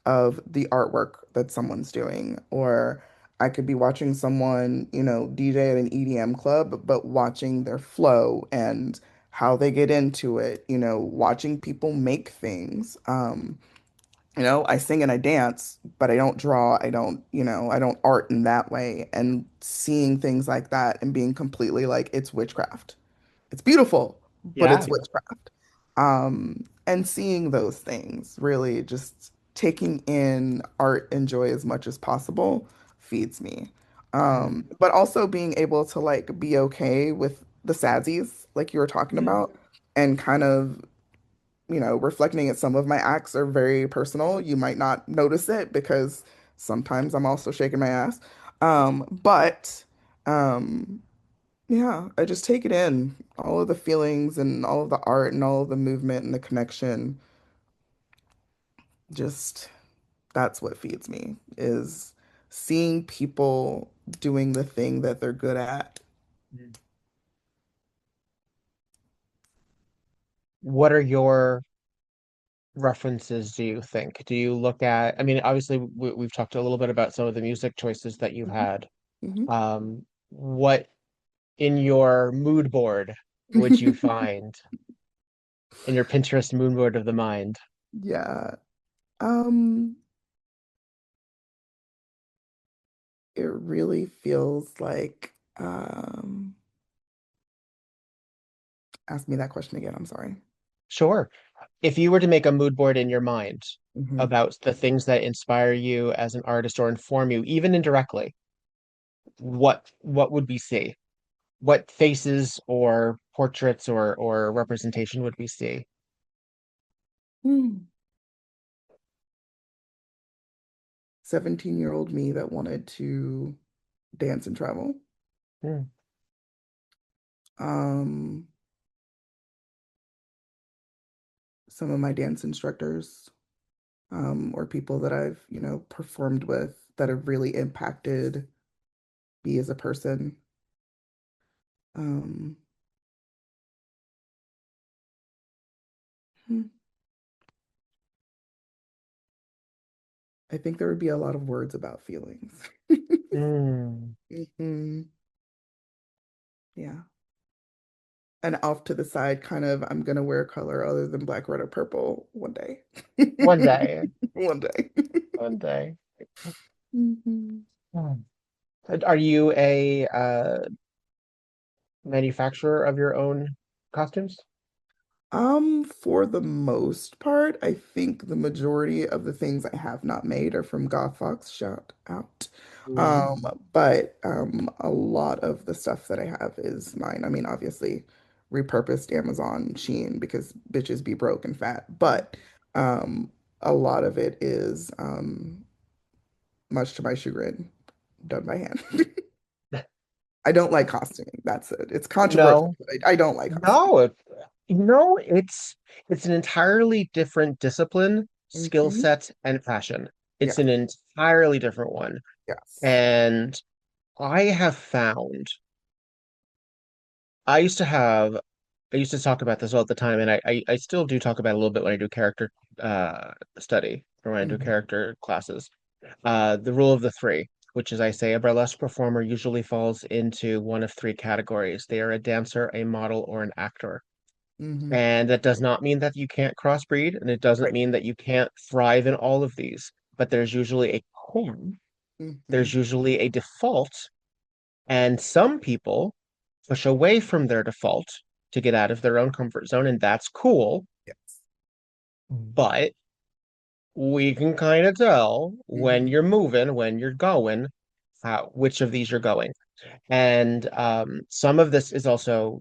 of the artwork that someone's doing. Or I could be watching someone, DJ at an EDM club, but watching their flow and how they get into it, watching people make things. I sing and I dance, but I don't draw. I don't art in that way. And seeing things like that and being completely like, it's witchcraft. It's beautiful, but Yeah. it's witchcraft. And seeing those things, really just taking in art and joy as much as possible feeds me. But also being able to like be okay with the sadsies, like you were talking about, and kind of reflecting at some of my acts are very personal. You might not notice it because sometimes I'm also shaking my ass. But yeah, I just take it in, all of the feelings and all of the art and all of the movement and the connection. Just that's what feeds me is seeing people doing the thing that they're good at. What are your references, do you think? Do you look at, I mean, obviously we've talked a little bit about some of the music choices that you've had. What in your mood board would you find in your Pinterest mood board of the mind? Yeah. It really feels like ask me that question again, I'm sorry. Sure. If you were to make a mood board in your mind about the things that inspire you as an artist or inform you, even indirectly, what would we see? What faces or portraits or representation would we see? 17-year-old me that wanted to dance and travel. Some of my dance instructors, or people that I've, performed with that have really impacted me as a person. I think there would be a lot of words about feelings. Yeah. And off to the side, kind of, I'm gonna wear a color other than black, red, or purple one day. One day. One day. One day. Are you a manufacturer of your own costumes? For the most part, I think the majority of the things I have not made are from Goth Fox, shout out. But a lot of the stuff that I have is mine. I mean, obviously repurposed Amazon Shein because bitches be broke and fat, but a lot of it is much to my chagrin done by hand. I don't like costuming. That's it. It's controversial. No. I don't like costuming. No, it's an entirely different discipline, skill set, and passion. It's an entirely different one. Yes. And I have found I used to talk about this all the time, and I still do talk about it a little bit when I do character study or when I do character classes. The rule of the three. which is I say a burlesque performer usually falls into one of three categories. They are a dancer, a model, or an actor. Mm-hmm. And that does not mean that you can't crossbreed, and it doesn't Right. mean that you can't thrive in all of these. But there's usually a core, Mm-hmm. there's usually a default, and some people push away from their default to get out of their own comfort zone, and that's cool. Yes. But we can kind of tell when Mm-hmm. you're moving, when you're going, which of these you're going. And some of this is also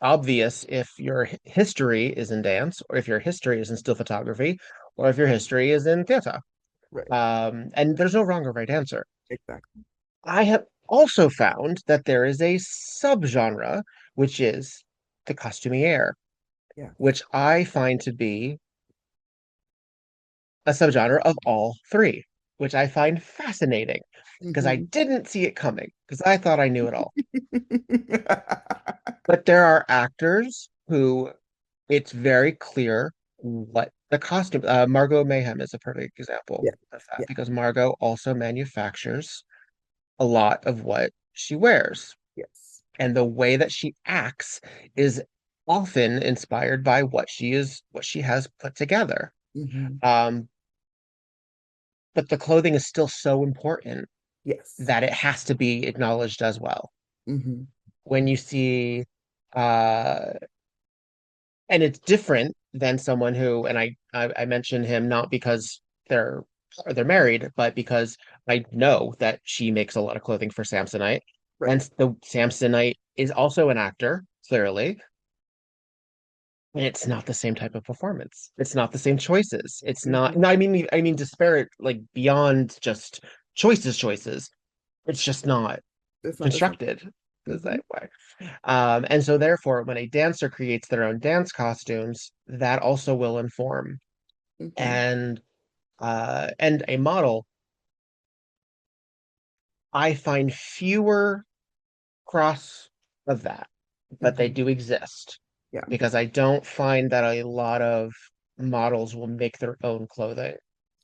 obvious if your history is in dance, or if your history is in still photography, or if your history is in theater. Right. And there's no wrong or right answer. Exactly. I have also found that there is a subgenre, which is the costumier, Yeah. which I find to be a subgenre of all three, which I find fascinating because I Mm-hmm. didn't see it coming because I thought I knew it all. But there are actors who it's very clear what the costume. Margot Mayhem is a perfect example Yeah. of that Yeah. because Margot also manufactures a lot of what she wears, Yes. and the way that she acts is often inspired by what she has put together. Mm-hmm. Um, but the clothing is still so important Yes. that it has to be acknowledged as well. Mm-hmm. When you see, uh, and it's different than someone who, and I mention him not because they're married, but because I know that she makes a lot of clothing for Samsonite, Right. and the Samsonite is also an actor, clearly, and it's not the same type of performance. It's not the same choices. It's not. Mm-hmm. No, I mean disparate, like beyond just choices. It's just not It's not the same. constructed the Mm-hmm. same way. And so therefore, when a dancer creates their own dance costumes, that also will inform. Mm-hmm. And a model, I find fewer cross of that, but they Mm-hmm. do exist Yeah. because I don't find that a lot of models will make their own clothing,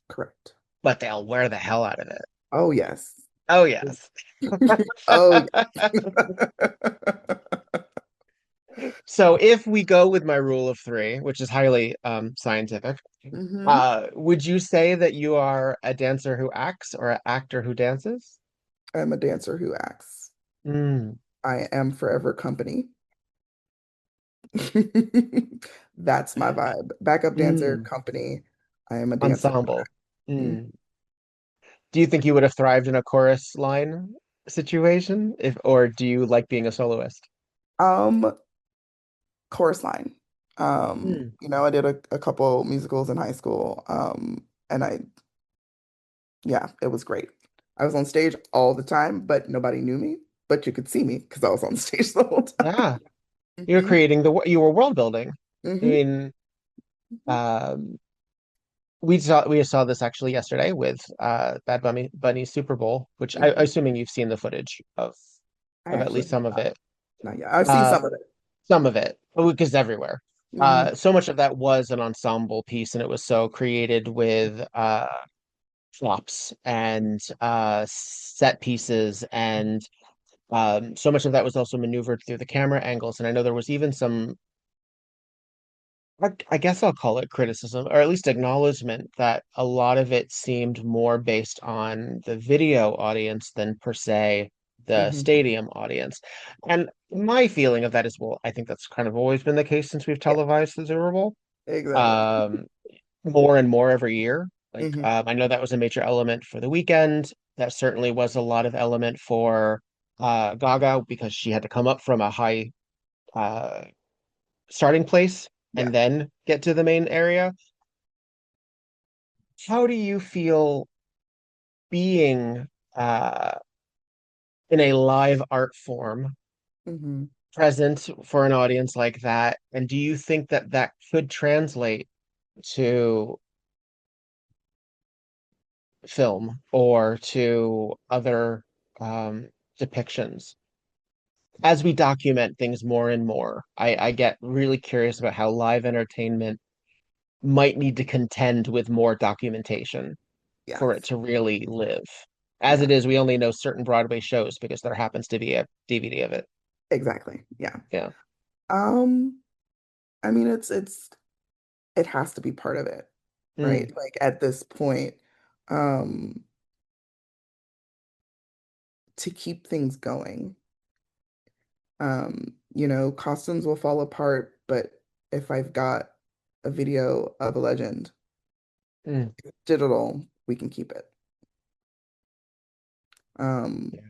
Correct. but they'll wear the hell out of it. Oh yes. Oh, yes. Oh So if we go with my rule of three, which is highly scientific, Mm-hmm. would you say that you are a dancer who acts or an actor who dances? I'm a dancer who acts. Mm, I am forever company. That's my vibe. Backup dancer, mm, company. I am a dancer who ensemble. acts. Mm. Mm. Do you think you would have thrived in a chorus line situation, if or do you like being a soloist? Um, Chorus line. Mm. I did a couple musicals in high school. And yeah, it was great. I was on stage all the time, but nobody knew me, but you could see me because I was on stage the whole time. Yeah, you're creating you were world building. I Hmm. mean, um, we saw this actually yesterday with Bad Bunny's Super Bowl, which I'm Hmm. assuming you've seen the footage I of at actually least have some of not. it. Not yet. I've seen Uh, some of it. some of it, because everywhere. Hmm. So much of that was an ensemble piece, and it was so created with flops and set pieces, and so much of that was also maneuvered through the camera angles. And I know there was even some, I guess I'll call it criticism, or at least acknowledgement that a lot of it seemed more based on the video audience than per se the Hmm. stadium audience. And my feeling of that is, well, I think that's kind of always been the case since we've Yeah, televised the Super Bowl. exactly. Um, More and more every year. Like, Hmm. I know that was a major element for the weekend. That certainly was a lot of element for Gaga because she had to come up from a high uh, starting place Yeah. and then get to the main area. How do you feel being uh, in a live art form Hmm. present for an audience like that? And do you think that that could translate to film or to other depictions? As we document things more and more, I get really curious about how live entertainment might need to contend with more documentation for it Yes. to really live. As Yeah, it is, we only know certain Broadway shows because there happens to be a DVD of it. exactly. Yeah. Yeah. Um, I mean, it has to be part of it, Mm, right? Like at this point, um, to keep things going. Costumes will fall apart, but if I've got a video of a legend, mm, digital, we can keep it. Um, yeah.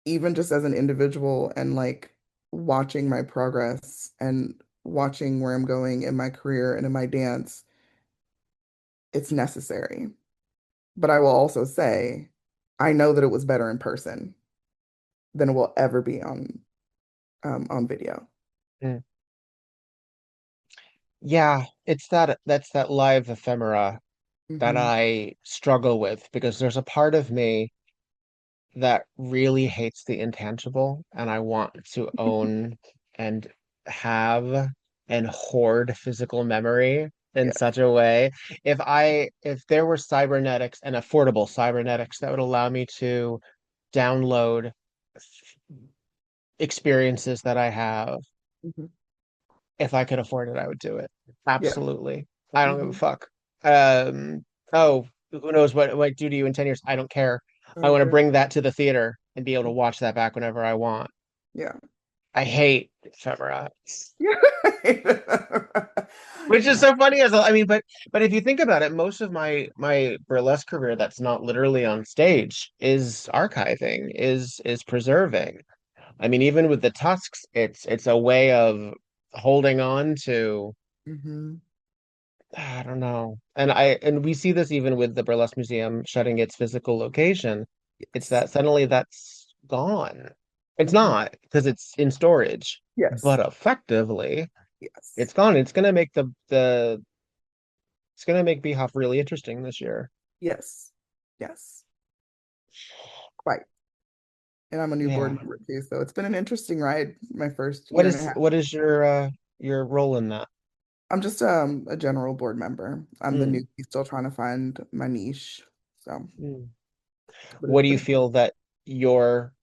Even just as an individual and like watching my progress and watching where I'm going in my career and in my dance, it's necessary. But I will also say, I know that it was better in person than it will ever be on video. Mm. Yeah, that's that live ephemera that Hmm. I struggle with because there's a part of me that really hates the intangible, and I want to own and have and hoard physical memory in Yes. such a way. If there were cybernetics and affordable cybernetics that would allow me to download experiences that I have, Hmm. if I could afford it, I would do it. Yeah. Absolutely. I don't give a Hmm. fuck. Oh, who knows what it might do to you in 10 years? I don't care. I I don't want to care. bring that to the theater and be able to watch that back whenever I want. Yeah. I hate ephemera. Yeah. Which is Yeah. so funny I mean, but if you think about it, most of my burlesque career that's not literally on stage is archiving, is preserving. I mean, even with the tusks, it's a way of holding on to Hmm. I don't know. And we see this even with the Burlesque Museum shutting its physical location. It's Yes. that suddenly that's gone. It's Hmm. not because it's in storage, Yes. but effectively it's Yes. gone. It's gonna make Beehoff really interesting this year. Yes. Yes. Quite. And I'm a new board Yeah. member too, so it's been an interesting ride, my first year and a half. What is your role in that? I'm just a general board member. I'm the Mm, newbie still trying to find my niche. So, mm. but What it's do you been feel that your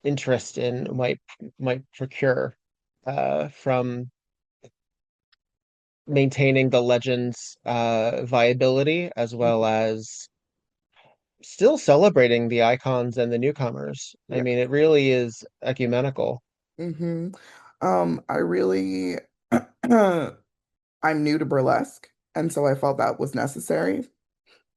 interest in might procure from maintaining the legend's viability as well as still celebrating the icons and the newcomers. I yeah. mean, it really is ecumenical. Hmm. I really I'm new to burlesque, and so I felt that was necessary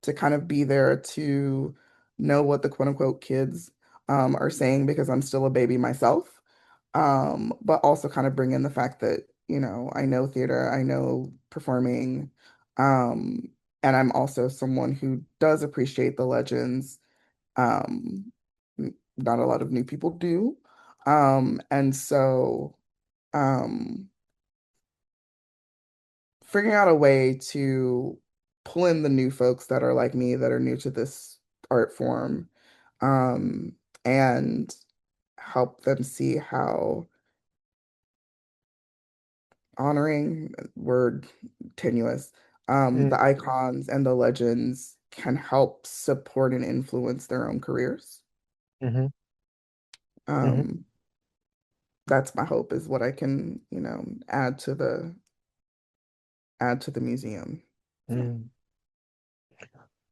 to kind of be there to know what the quote unquote kids are saying because I'm still a baby myself. But also kind of bring in the fact that, I know theater, I know performing, and I'm also someone who does appreciate the legends. Um, Not a lot of new people do. And so um, figuring out a way to pull in the new folks that are like me, that are new to this art form, um, and help them see how honoring word tenuous Mm, the icons and the legends can help support and influence their own careers. hmm hmm um that's my hope, is what I can add to the museum. So mm.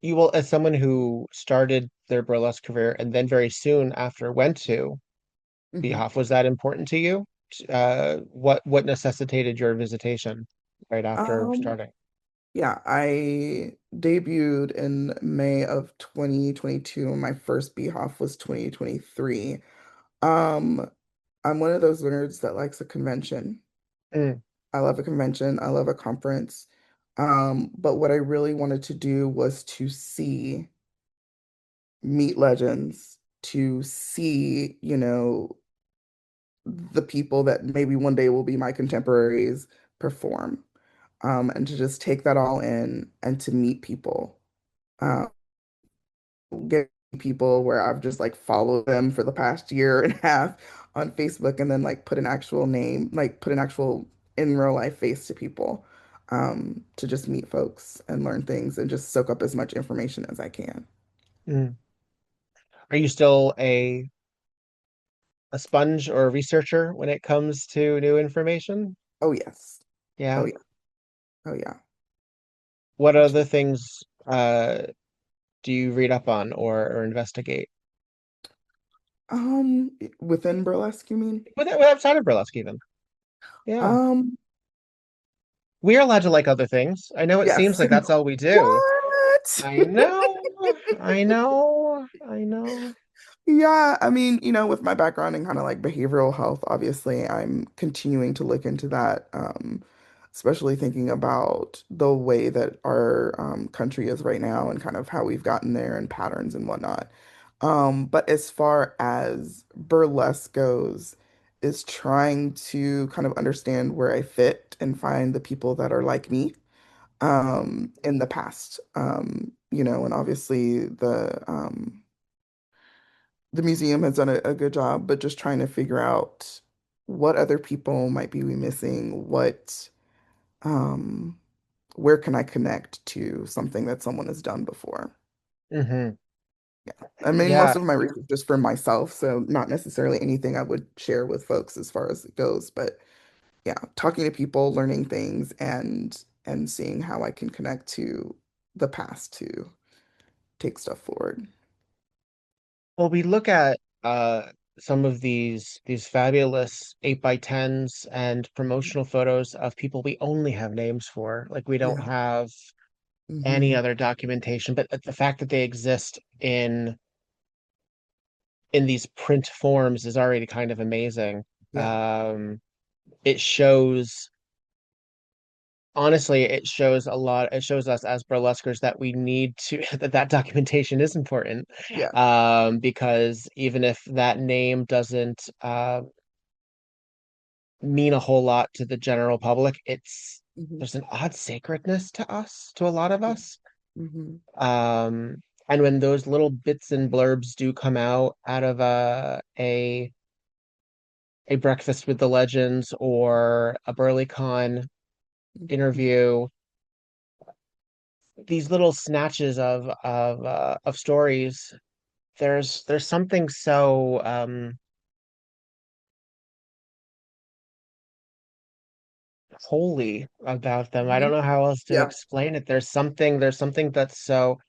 You will, as someone who started their burlesque career and then very soon after went to mhm. Beehoff, was that important to you? What necessitated your visitation right after um starting? yeah, I debuted in May of 2022 and my first Beehoff was 2023. um I'm one of those nerds that likes a convention. Mm, I love a convention. I love a conference. But what I really wanted to do was to meet legends, to see, the people that maybe one day will be my contemporaries perform, and to just take that all in and to meet people, um, get people where I've just like followed them for the past year and a half on Facebook and then like put an actual name, like put an actual in real life face to people, to just meet folks and learn things and just soak up as much information as I can. mm. Are you still a sponge or a researcher when it comes to new information? Oh yes. Oh Yeah. yeah. Oh yeah. What other things do you read up on or investigate? Within burlesque, you mean? Outside of burlesque even. Yeah. Um, We're allowed to like other things. I know it seems yes. like that's all we do. What? I know. I know. I know. Yeah, I mean, with my background in kind of like behavioral health, obviously, I'm continuing to look into that, especially thinking about the way that our country is right now and kind of how we've gotten there and patterns and whatnot. But as far as burlesque goes, is trying to kind of understand where I fit and find the people that are like me in the past. And obviously the museum has done a good job, but just trying to figure out what other people might be we missing, um, where can I connect to something that someone has done before. Hmm. Yeah. I mean, most Yeah. of my research is for myself, so not necessarily anything I would share with folks as far as it goes, but yeah, talking to people, learning things, and seeing how I can connect to the past to take stuff forward. Well, we look at some of these fabulous 8x10s and promotional photos of people we only have names for. Like we don't Yeah. have any Hmm. other documentation, but the fact that they exist in these print forms is already kind of amazing. Yeah. Um, it shows honestly, it shows a lot. It shows us as burlesquers that we need to that documentation is important. Yeah. Because even if that name doesn't mean a whole lot to the general public, Hmm. there's an odd sacredness to us, to a lot of us. Hmm. Um, and when those little bits and blurbs do come out of a breakfast with the legends or a BurlyCon interview, these little snatches of stories, there's something so holy about them. I don't Hmm. know how else to Yeah. explain it. There's something that's so,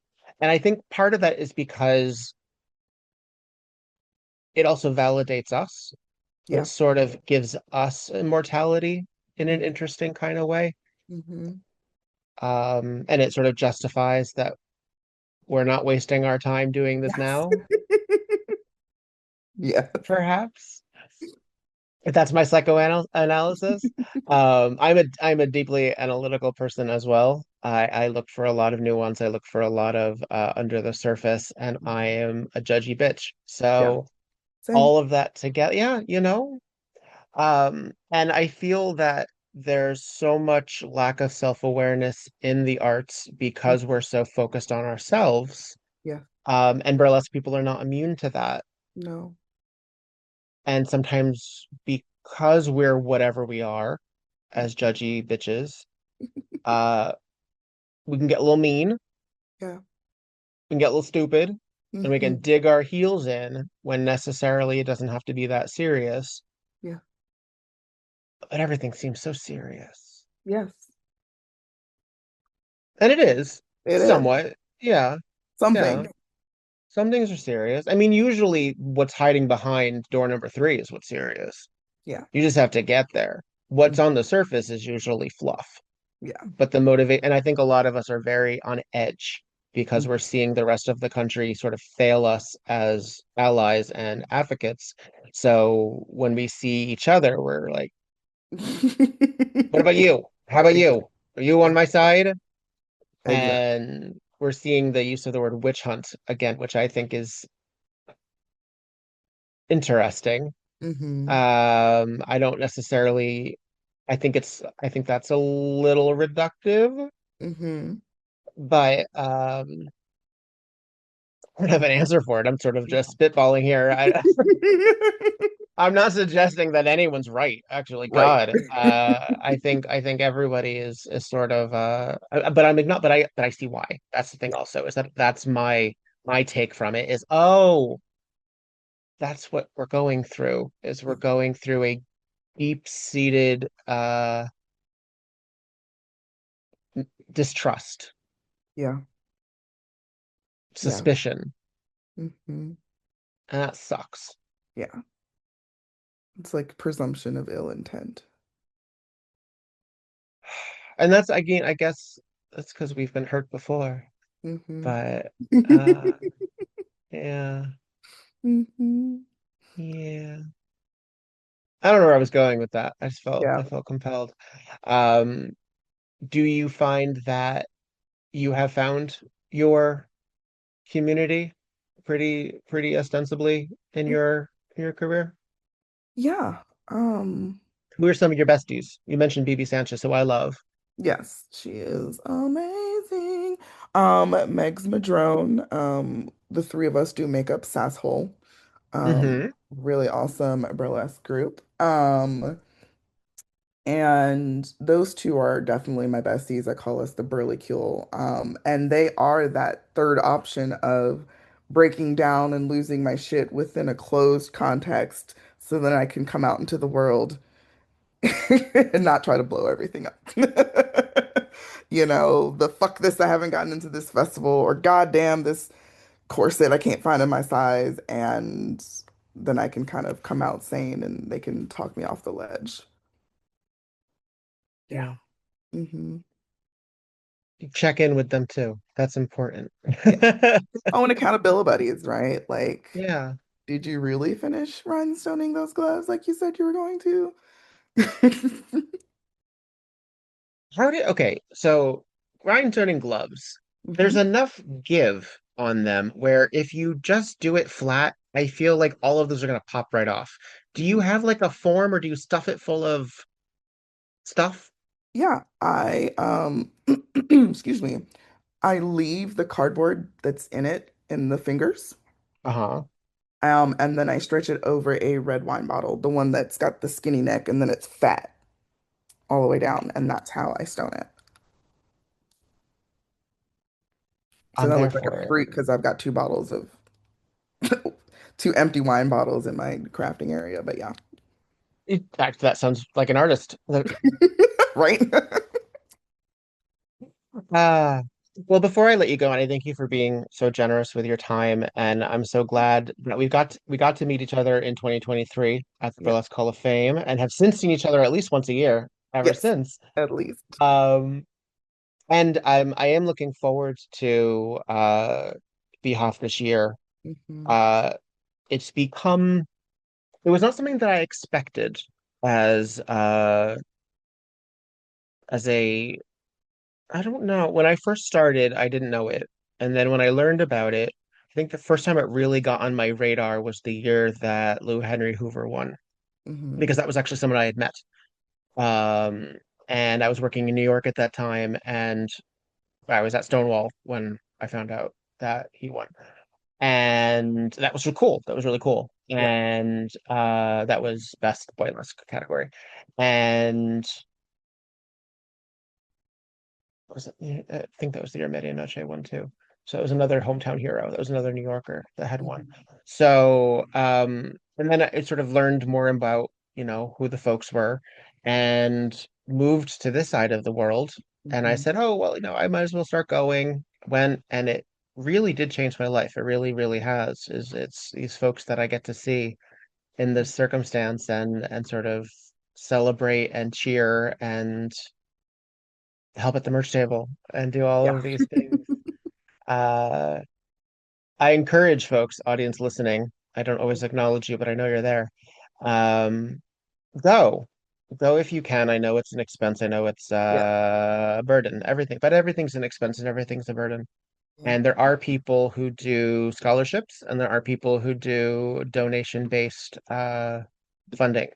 and I think part of that is because it also validates us. It Yeah. sort of gives us immortality in an Hmm. interesting kind of way. Hmm. And it sort of justifies that we're not wasting our time doing this Yes. now, Yeah. perhaps. If that's my psychoanalysis. I'm a deeply analytical person as well. I look for a lot of nuance. I look for a lot of under the surface, and I am a judgy bitch. Yeah. So Same. all of that together, yeah, and I feel that there's so much lack of self-awareness in the arts because we're Mhm. so focused on ourselves. Yeah. And burlesque people are not immune to that. No. And sometimes because we're whatever we are as judgy bitches, uh, we can get a little mean, we Yeah. can get a little stupid, and we can Hmm. dig our heels in when necessarily it doesn't have to be that serious. Yeah. But everything seems so serious. Yes. And it is It is. somewhat. Yeah. Yeah. Something. Some things are serious. I mean, usually what's hiding behind door number three is what's serious. Yeah. You just have to get there. What's Mhm. on the surface is usually fluff. Yeah. But the motivate, and I think a lot of us are very on edge because we're Mhm. seeing the rest of the country sort of fail us as allies and advocates. So when we see each other, we're like, what about you? How about Ex- you? Are you on my side? Exactly. And we're seeing the use of the word witch hunt again, which I think is interesting. Hmm. I don't necessarily, I think that's a little reductive, Hmm. but I don't have an answer for it. I'm sort of just spitballing here. I'm not suggesting that anyone's right, actually. Right. God, I think everybody is sort of but I'm not, but I see why. That's the thing Yeah. also is that that's my take from it is, oh, that's what we're going through, is we're going through a deep-seated distrust, Yeah. Yeah. suspicion, Hmm. and that sucks. Yeah. It's like presumption of ill intent. And that's, again, I guess that's because we've been hurt before. Hmm. But uh yeah, Hmm. yeah. I don't know where I was going with that. Yeah. I felt compelled. Um, do you find that you have found your community pretty ostensibly in your career? Yeah. Who are some of your besties? You mentioned BB Sanchez, who I love. Yes, she is amazing. Megs Madrone, the three of us do make up Sasshole. Mm-hmm. Really awesome burlesque group. And those two are definitely my besties. I call us the Burlicule. And they are that third option of breaking down and losing my shit within a closed context so that I can come out into the world and not try to blow everything up. The fuck this, I haven't gotten into this festival, or goddamn this corset I can't find in my size. And then I can kind of come out sane and they can talk me off the ledge. Yeah. Yeah. Hmm. You check in with them too. That's important. Yeah. Oh, and accountability buddies, right? Like, Yeah. did you really finish rhinestoning those gloves like you said you were going to? Okay, so grind-turning gloves, there's Hmm. enough give on them where if you just do it flat, I feel like all of those are gonna pop right off. Do you Hmm. have like a form or do you stuff it full of stuff? Yeah, I excuse me. I leave the cardboard that's in it in the fingers. Uh-huh. And then I stretch it over a red wine bottle, the one that's got the skinny neck and then it's fat all the way down, and that's how I stone it. So I'm that there looks like for a it. freak because I've got two empty wine bottles in my crafting area, but yeah. Actually, that sounds like an artist. Right? Uh, well, before I let you go, and I thank you for being so generous with your time, and I'm so glad that we got to meet each other in 2023 at the Yeah. Burlesque Hall of Fame, and have since seen each other at least once a year ever Yes, since. at least. Um, and I am looking forward to BHoF this year. Hmm. Uh, it's become it was not something that I expected as uh as a I don't know. When I first started, I didn't know it. And then when I learned about it, I think the first time it really got on my radar was the year that Lou Henry Hoover won, Hmm. because that was actually someone I had met. Um, and I was working in New York at that time, and I was at Stonewall when I found out that he won. And that was really cool. That was really cool. Yeah. And that was best boylesque category. And was it, yeah, I think that was the year Medianoche won too. So it was another hometown hero. That was another New Yorker that had won. Hmm. So and then I sort of learned more about, who the folks were and moved to this side of the world. And I Hmm. said, oh, well, I might as well start going. Went, and it really did change my life. It really, really has. It's these folks that I get to see in this circumstance and sort of celebrate and cheer and help at the merch table and do all Yeah. of these things. Uh, I encourage folks, audience listening. I don't always acknowledge you, but I know you're there. Um, go, go if you can. I know it's an expense. I know it's Yeah. a burden. But everything's an expense and everything's a burden. Yeah. And there are people who do scholarships, and there are people who do donation-based funding, Mhm.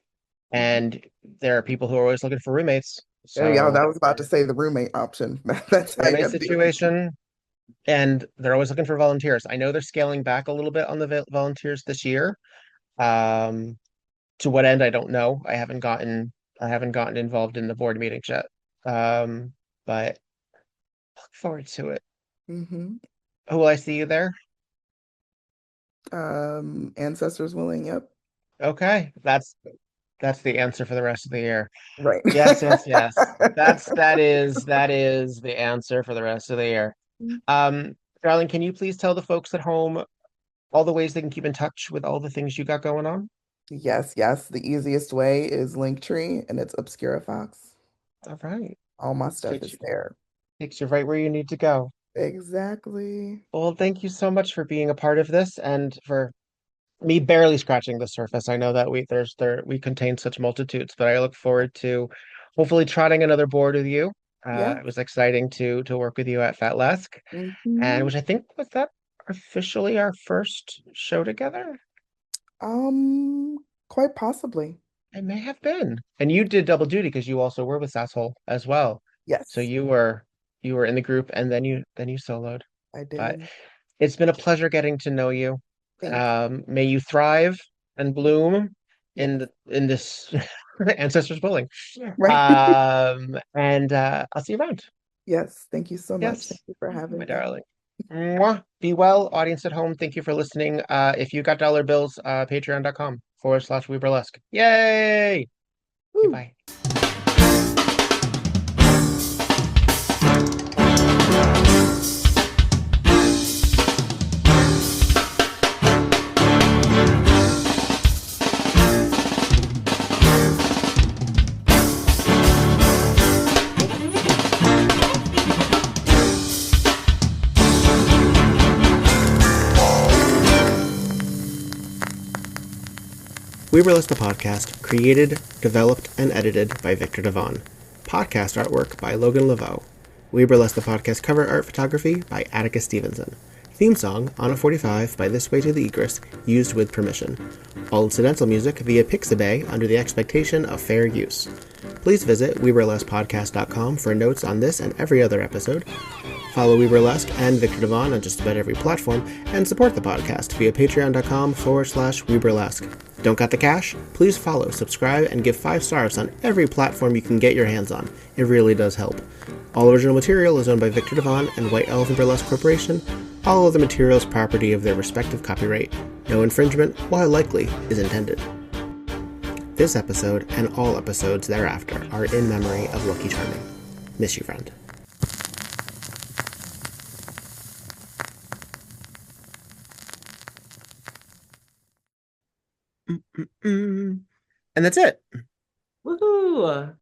and there are people who are always looking for roommates. Yeah, So that was about to say the roommate option. That's how you roommate got to do it. situation, and they're always looking for volunteers. I know they're scaling back a little bit on the volunteers this year. Um, to what end, I don't know. I haven't gotten involved in the board meetings yet. But look forward to it. Hmm. Oh, will I see you there? Ancestors willing, yep. Okay, that's the answer for the rest of the year. Right. Yes, yes, yes. That is the answer for the rest of the year. Um, Darling, can you please tell the folks at home all the ways they can keep in touch with all the things you got going on? Yes, yes. The easiest way is Linktree, and it's Obscura Fox. All right. All my stuff Takes is you there. takes you right where you need to go. Exactly. Well, thank you so much for being a part of this and for me barely scratching the surface. I know that we contain such multitudes, but I look forward to hopefully trotting another board with you. Yeah. It was exciting to work with you at Fatlesque, and Hmm. which I think was that officially our first show together. Um, Quite possibly. It may have been, and you did double duty because you also were with Sasshole as well. So Yes, you were in the group, and then you soloed. I But did. it's been a pleasure getting to know you. Thank you. May you thrive and bloom Yes. in this ancestors bullying. Right. And I'll see you around. Yes. Thank you so much. Yes, Thank you for my having me. darling. Mwah. Be well, audience at home. Thank you for listening. If you got dollar bills, patreon.com/WeBurlesque. Yay! Okay, Woo. bye. WeBurlesque the podcast, created, developed, and edited by Viktor Devonne. Podcast artwork by Logan Laveau. WeBurlesque the podcast cover art photography by Atticus Stevenson. Theme song, On a 45 by This Way to the Egress, used with permission. All incidental music via Pixabay under the expectation of fair use. Please visit WeBurlesquePodcast.com for notes on this and every other episode. Follow WeBurlesque and Viktor Devonne on just about every platform, and support the podcast via patreon.com/WeBurlesque. Don't got the cash? Please follow, subscribe, and give 5 stars on every platform you can get your hands on. It really does help. All original material is owned by Viktor Devonne and White Elephant Burlesque Corporation. All other materials property of their respective copyright. No infringement, while likely, is intended. This episode, and all episodes thereafter, are in memory of Lucky Charming. Miss you, friend. And that's it. Woohoo!